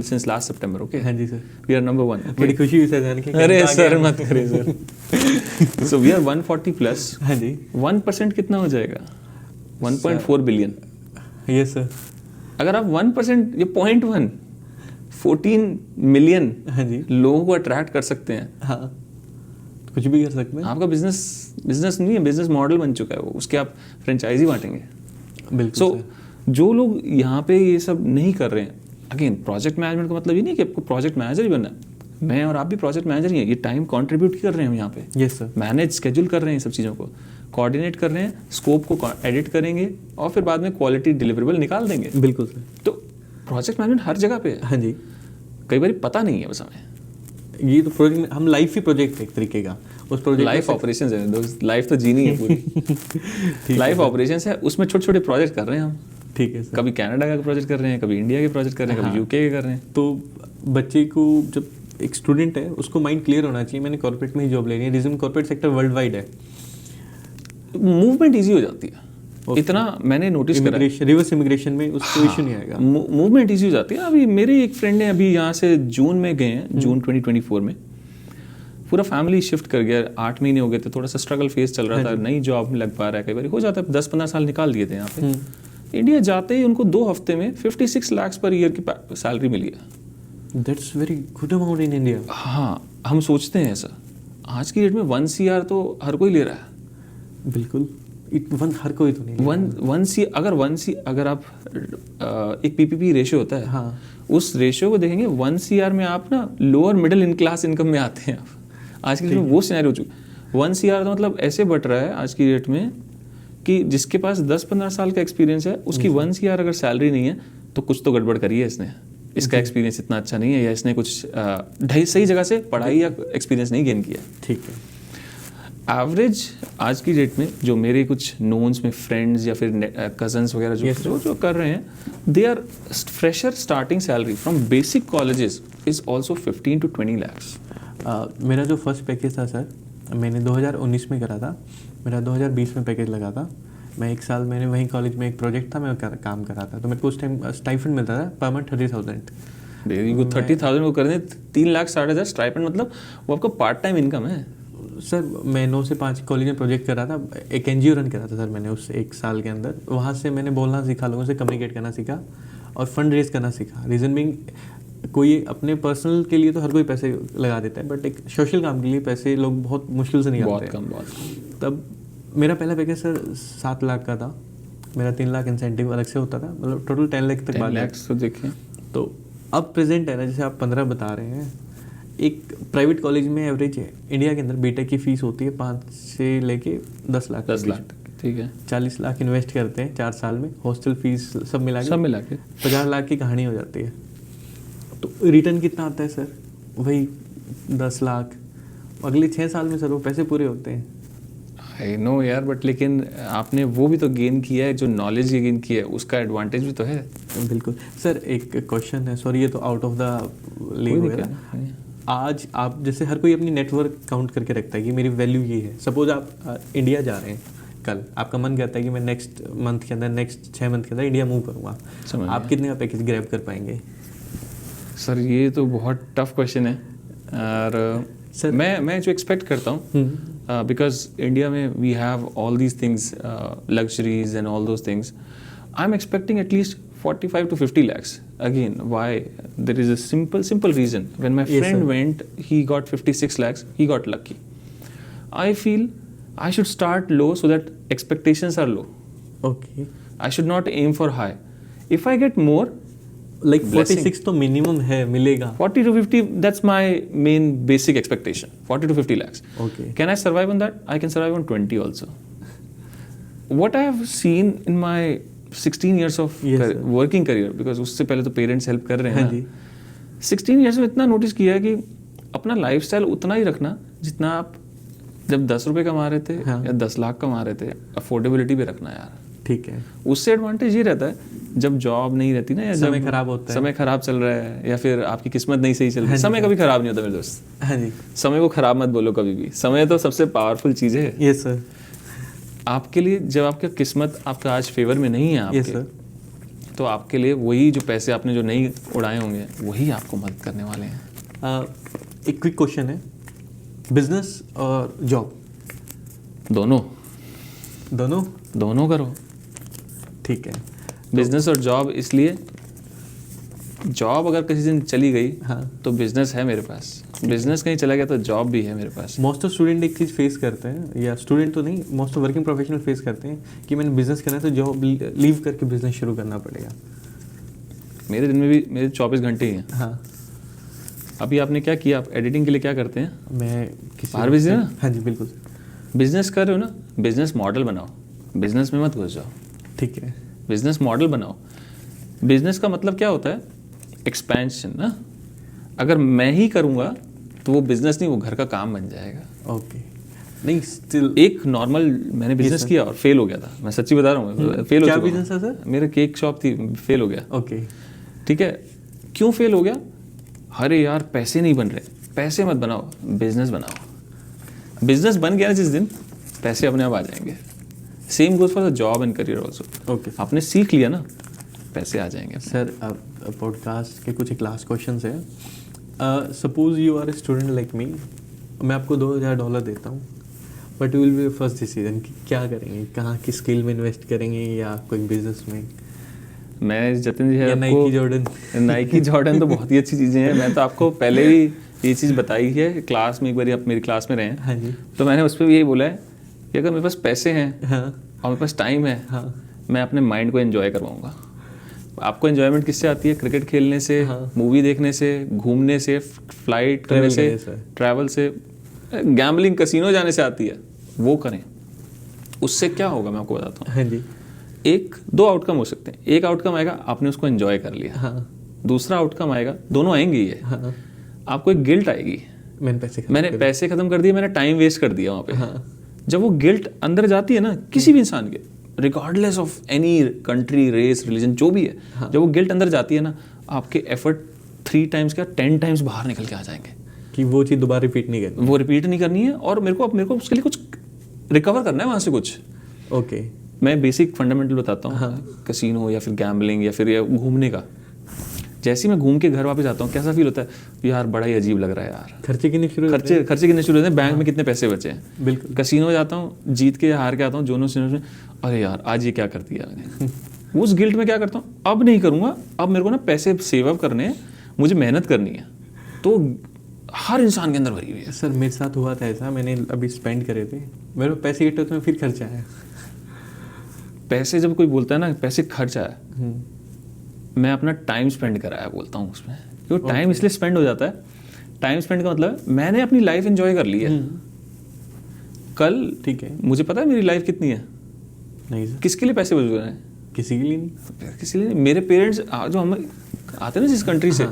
since last September. Okay. हाँ जी सर। We are number 1. बड़ी खुशी हुई सर जान के। अरे सर मत करिए sir. So we are 140 plus. हाँ जी। 1% कितना हो जाएगा? 1.4 billion. Yes sir. अगर आप 1% ये 0.1 14 million हाँ जी लोगों को अट्रैक्ट कर सकते हैं। हाँ, कुछ भी कर सकते हैं। आपका बिजनेस नहीं है, बिजनेस मॉडल बन चुका है वो, उसके आप फ्रेंचाइजी बांटेंगे। बिल्कुल। सो जो लोग यहाँ पे ये सब नहीं कर रहे हैं, अगेन प्रोजेक्ट मैनेजमेंट का मतलब ये नहीं कि आपको प्रोजेक्ट मैनेजर ही बनना है। मैं और आप भी प्रोजेक्ट मैनेजर ही हैं, ये टाइम कंट्रीब्यूट कर रहे हैं हम यहाँ पे। Yes sir. मैनेज स्केड्यूल कर रहे हैं सब चीज़ों को, कोऑर्डिनेट कर रहे हैं, स्कोप को एडिट करेंगे और फिर बाद में क्वालिटी डिलीवरेबल निकाल देंगे। बिल्कुल सर। तो प्रोजेक्ट मैनेजमेंट हर जगह पे है। हाँ जी। कई बार पता नहीं है बस हमें। ये तो प्रोजेक्ट, हम लाइफ ही प्रोजेक्ट है एक तरीके का, उस प्रोजेक्ट लाइफ ऑपरेशंस है दोस्त, लाइफ तो जीनी है पूरी। लाइफ ऑपरेशंस है, उसमें छोटे छोटे प्रोजेक्ट कर रहे हैं हम। ठीक है सर। कभी कनाडा का प्रोजेक्ट कर रहे हैं, कभी इंडिया के प्रोजेक्ट कर रहे हैं, कभी यूके के कर रहे हैं। तो बच्चे को, जब एक स्टूडेंट है उसको माइंड क्लियर होना चाहिए, मैंने कॉर्पोरेट में ही जॉब लेनी है। Reason corporate sector world wide है, मूवमेंट ईजी हो जाती है। इतना मैंने नोटिस करा, रिवर्स इमिग्रेशन में उसको इशू नहीं आएगा। मूवमेंट ईजी हो जाती है। अभी मेरे एक फ्रेंड ने अभी यहाँ से जून में गए हैं, जून 2024 में पूरा फैमिली शिफ्ट कर गया। 8 महीने हो गए थे, थोड़ा सा स्ट्रगल फेस चल रहा था, नई जॉब नहीं लग पा रहा है, कई बार हो जाता है। 10-15 साल निकाल दिए थे यहाँ पे। इंडिया जाते ही उनको 2 हफ्ते में 56 लाख पर ईयर की सैलरी मिली है। That's very good amount in India. हाँ, हम सोचते हैं ऐसा, आज की डेट में 1 CR तो हर कोई ले रहा है। बिल्कुल, हर कोई तो नहीं। 1 CR, अगर आप एक PPP रेशियो होता है, हाँ, उस रेशियो को देखेंगे 1 CR में आप ना lower middle in class income में आते हैं आप। आज की डेट में वो सिनेरियो हो चुका। 1 CR तो मतलब ऐसे बट रहा है आज की डेट में कि जिसके पास 10-15 साल का एक्सपीरियंस है, उसकी 1 CR अगर सैलरी नहीं है तो कुछ तो गड़बड़ करी है इसने। इसका एक्सपीरियंस इतना अच्छा नहीं है, या इसने कुछ सही जगह से पढ़ाई या एक्सपीरियंस नहीं गेन किया। ठीक है। एवरेज आज की डेट में जो मेरे कुछ नोन्स में फ्रेंड्स या फिर कजन्स वगैरह जो कर रहे हैं, they are fresher starting salary from basic colleges is also 15 to 20 lakhs। मेरा जो फर्स्ट पैकेज था सर, मैंने 2019 में करा था। मेरा 2020 में पैकेज लगा था। मैं 1 साल मैंने वहीं कॉलेज में एक प्रोजेक्ट था, मैं काम कर रहा था, तो मेरे को उस टाइम स्टाइफंड मिलता था पर मंथ 30,000। 30,000 को कर दें 3,60,000 स्टाइपेंड, मतलब वो आपका पार्ट टाइम इनकम है। सर मैं 9 से 5 कॉलेज में प्रोजेक्ट कर रहा था, एक NGO रन करा था सर मैंने उस 1 साल के अंदर। वहाँ से मैंने बोलना सीखा, लोगों से कम्युनिकेट करना सीखा और फंड रेज करना सीखा। रीज़न बिंग, कोई अपने पर्सनल के लिए तो हर कोई पैसे लगा देता है, बट एक सोशल काम के लिए पैसे लोग बहुत मुश्किल से निकालते हैं। बहुत कम। तब मेरा पहला पैकेज सर 7 लाख का था। मेरा 3 लाख इंसेंटिव अलग से होता था, मतलब टोटल 10 लाख तक। 10 लाख तो देखिए। तो अब प्रेजेंट है ना, जैसे आप 15 बता रहे हैं, एक प्राइवेट कॉलेज में एवरेज है इंडिया के अंदर बीटेक की फीस होती है 5 से लेके 10 लाख। 10 लाख, ठीक है। 40 लाख इन्वेस्ट करते हैं 4 साल में, हॉस्टल फीस सब मिला के 50 लाख की कहानी हो जाती है। तो रिटर्न कितना आता है सर? वही 10 लाख। अगले 6 साल में सर वो पैसे पूरे होते हैं। आई नो यार, बट लेकिन आपने वो भी तो गेन किया है, जो नॉलेज ये गेन किया है उसका एडवांटेज भी तो है। बिल्कुल सर। एक क्वेश्चन है, सॉरी ये तो आउट ऑफ द लीग हो गया। आज आप जैसे हर कोई अपनी नेटवर्क काउंट करके रखता है कि मेरी वैल्यू ये है। सपोज आप इंडिया जा रहे हैं कल, आपका मन कहता है कि मैं नेक्स्ट मंथ के अंदर, नेक्स्ट 6 मंथ के अंदर इंडिया मूव करूँगा, आप कितने का पैकेज ग्रैब कर पाएंगे? सर ये तो बहुत टफ क्वेश्चन है। और सर मैं जो एक्सपेक्ट करता हूँ, बिकॉज इंडिया में we have all these things, luxuries and all those things, I am expecting at least 45 to 50 lakhs. Again, why? There is a simple reason. When my friend went, he got 56 lakhs. He got lucky. I feel I should start low so that expectations are low. Okay. I should not aim for high. If I get more, like 46 तो minimum है, मिलेगा. 40 to 50, that's my main basic expectation. 40 to 50 lakhs. Okay. Can I survive on that? I can survive on 20 also. What I have seen in my 16 years of working career, because उससे पहले तो parents help कर रहे हैं ना, 16 years में इतना notice किया है कि अपना लाइफस्टाइल उतना ही रखना जितना आप जब 10 रुपए कमा रहे थे या 10 लाख कमा रहे थे। अफोर्डेबिलिटी भी रखना यार। ठीक है। उससे एडवांटेज ये रहता है जब जॉब नहीं रहती ना, या समय खराब होता है, समय खराब चल रहा है, या फिर आपकी किस्मत नहीं सही चल रही। समय कभी खराब नहीं होता मेरे दोस्त। हाँ जी। समय को खराब मत बोलो कभी भी। समय तो सबसे पावरफुल चीज़ है। Yes sir. आपके लिए जब आपका किस्मत आपका आज फेवर में नहीं है आपके, yes, तो आपके लिए वही जो पैसे आपने जो नहीं उड़ाए होंगे वही आपको मदद करने वाले हैं। एक क्विक क्वेश्चन है, बिजनेस और जॉब दोनों करो। ठीक है। बिजनेस और जॉब इसलिए, जॉब अगर किसी दिन चली गई तो बिजनेस है मेरे पास, बिजनेस कहीं चला गया तो जॉब भी है मेरे पास। मोस्ट ऑफ स्टूडेंट एक चीज़ फेस करते हैं, या स्टूडेंट तो नहीं, most of working professional face करते हैं कि मैंने बिजनेस करना है तो जॉब लीव करके बिजनेस शुरू करना पड़ेगा। मेरे दिन में भी मेरे 24 घंटे ही हैं। हाँ। अभी आपने क्या किया? आप एडिटिंग के लिए क्या करते हैं? मैं बाहर बिजी है ना? हाँ जी बिल्कुल। बिजनेस कर रहे हो ना, बिजनेस मॉडल बनाओ, बिजनेस में मत घुस जाओ। ठीक है। बिजनेस मॉडल बनाओ। बिजनेस का मतलब क्या होता है? एक्सपेंशन ना। अगर मैं ही करूँगा तो वो बिजनेस नहीं, वो घर का काम बन जाएगा। ओके। नहीं स्टिल एक नॉर्मल मैंने बिजनेस किया और फेल हो गया था, मैं सच्ची बता रहा हूँ, फेल हो क्या चुका हूँ। बिजनेस था सर? मेरा केक शॉप थी, फेल हो गया। ओके ठीक है, क्यों फेल हो गया? अरे यार पैसे नहीं बन रहे। पैसे मत बनाओ, बिजनेस बनाओ। बिजनेस बन गया ना जिस दिन, पैसे अपने आप आ जाएंगे। Same goes for the job and career also. Okay आपने सीख लिया ना, पैसे आ जाएंगे। सर, अब पॉडकास्ट के कुछ एक लास्ट क्वेश्चन है। Suppose you are a student like me, मैं आपको $2000 देता हूँ, but will be first decision कि क्या करेंगे, कहाँ की स्किल में इन्वेस्ट करेंगे या कोई बिजनेस में? मैं जतिन जी है या नाइकी जॉर्डन? नाइकी जॉर्डन तो बहुत ही अच्छी चीज़ें हैं। मैं तो आपको पहले भी ये चीज़ बताई है क्लास में, एक बार आप मेरी क्लास में रहे हैं। हाँ जी। तो मैंने उस पर भी यही बोला है कि अगर मेरे पास पैसे हैं हाँ और मेरे पास टाइम है, हाँ मैं अपने माइंड को एंजॉय करवाऊंगा। आपको एंजॉयमेंट किससे आती है? क्रिकेट खेलने से, हाँ। मूवी देखने से, घूमने से, फ्लाइट करने से, ट्रैवल से, गैम्बलिंग, कसिनो जाने से आती है। वो करें, उससे क्या होगा मैं आपको बताता हूँ। हाँ जी। एक दो आउटकम हो सकते हैं। एक आउटकम आएगा, आपने उसको एंजॉय कर लिया। हाँ दूसरा आउटकम आएगा, दोनों आएंगे ही है, हाँ आपको एक गिल्ट आएगी, मैंने पैसे खत्म कर दिए, मैंने टाइम वेस्ट कर दिया वहाँ पे। हाँ। जब वो गिल्ट अंदर जाती है ना किसी भी इंसान के, regardless of any country, race, religion, जो भी है, हाँ। जब वो गिल्ट अंदर जाती है ना, आपके एफर्ट 3 टाइम्स क्या 10 टाइम्स बाहर निकल के आ जाएंगे कि वो चीज़ दोबारा रिपीट नहीं करनी। वो रिपीट नहीं करनी है। और मेरे को उसके लिए कुछ रिकवर करना है वहाँ से कुछ। ओके। मैं बेसिक फंडामेंटल बताता हूँ। हाँ। कसिनो या फिर गैम्बलिंग या फिर घूमने का, जैसे ही मैं घूम के घर वापस आता हूँ, कैसा फील होता है? यार बड़ा ही अजीब लग रहा है यार। खर्चे कितने शुरू खर्चे कितने शुरू होते हैं, बैंक में कितने पैसे बचे हैं। बिल्कुल। कसिनो जाता हूँ, जीत के या हार के आता हूँ, दोनों में अरे यार आज ये क्या कर दिया मैंने। उस गिल्ट में क्या करता हूँ, अब नहीं करूँगा, अब मेरे को ना पैसे सेव अप करने हैं, मुझे मेहनत करनी है। तो हर इंसान के अंदर भरी हुई है। सर मेरे साथ हुआ था ऐसा, मैंने अभी स्पेंड करे थे, मेरे को पैसे इकट्ठे होते हैं, फिर खर्चा आया। पैसे जब कोई बोलता है ना पैसे खर्च आया, मैं अपना टाइम स्पेंड कराया बोलता हूँ उसमें, क्योंकि टाइम इसलिए स्पेंड हो जाता है। टाइम स्पेंड का मतलब मैंने अपनी लाइफ एंजॉय कर ली है। कल ठीक है, मुझे पता है मेरी लाइफ कितनी है। नहीं सर, किसके लिए पैसे बच रहे हैं? किसी के लिए नहीं। किसी लिए नहीं। मेरे पेरेंट्स जो हम आते हैं ना जिस कंट्री से,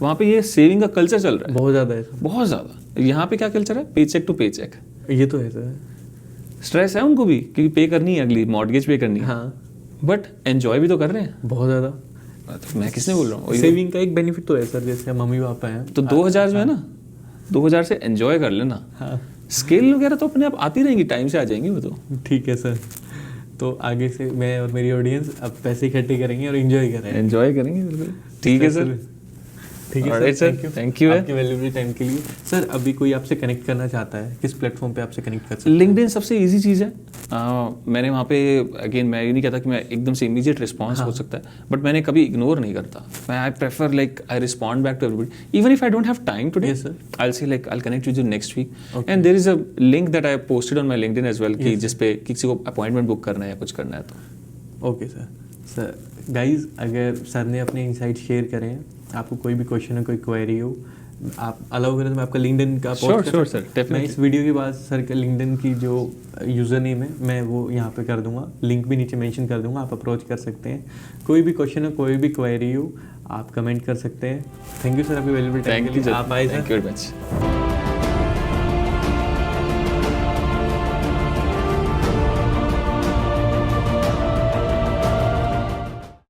वहाँ पे ये सेविंग का कल्चर चल रहा है बहुत ज़्यादा है सर। बहुत ज़्यादा। यहाँ पे क्या कल्चर है? पे चेक टू पे चेक। ये तो है सर। स्ट्रेस है उनको भी क्योंकि पे करनी है, अगली मॉर्गेज पे करनी है, हाँ, बट एंजॉय भी तो कर रहे हैं। बहुत ज़्यादा। तो मैं किसने बोल रहा हूँ? सेविंग का एक बेनिफिट तो है सर, जैसे मम्मी पापा हैं तो 2000 जो है ना, 2000 से एंजॉय कर लेना। हाँ स्किल वगैरह तो अपने आप आती रहेंगी, टाइम से आ जाएंगी वो तो। ठीक है सर। तो आगे से मैं और मेरी ऑडियंस अब पैसे इकट्ठे करेंगे और एंजॉय करेंगे। एंजॉय करेंगे बिल्कुल। ठीक है सर। ठीक है Alright sir, sir, thank you है। आपके वैल्यूएबल टाइम के लिए। सर अभी कोई आपसे कनेक्ट करना चाहता है, किस प्लेटफॉर्म पे आपसे कनेक्ट कर सकते हैं? लिंक्डइन सबसे इजी चीज़ है। मैंने वहाँ पे अगेन मैं ये नहीं कहता कि मैं एकदम से इमीडिएट रिस्पॉन्स हो सकता है, बट मैंने कभी इग्नोर नहीं करता। मैं I prefer like I respond back to everybody even if I don't have time today. Yes, sir. I say like I connect with you next week and there is a link that I posted on my LinkedIn as well कि जिस पे किसी को appointment book करना है या कुछ करना है तो। Okay sir. सर गाइज, अगर सर ने अपने इंसाइट शेयर करें, आपको कोई भी क्वेश्चन हो, कोई क्वेरी हो, आप अलाउ करें तो मैं आपका लिंक्डइन का पोस्ट Sure, sir, definitely. मैं इस वीडियो के बाद सर का लिंक्डइन की जो यूज़र नेम है मैं वो यहाँ पे कर दूंगा, लिंक भी नीचे मेंशन कर दूंगा, आप अप्रोच कर सकते हैं। कोई भी क्वेश्चन हो, कोई भी क्वेरी हो, आप कमेंट कर सकते हैं। थैंक यू सर, आपकी वैल्यूएबल टाइम के लिए। आप आए sir. Thank you very much.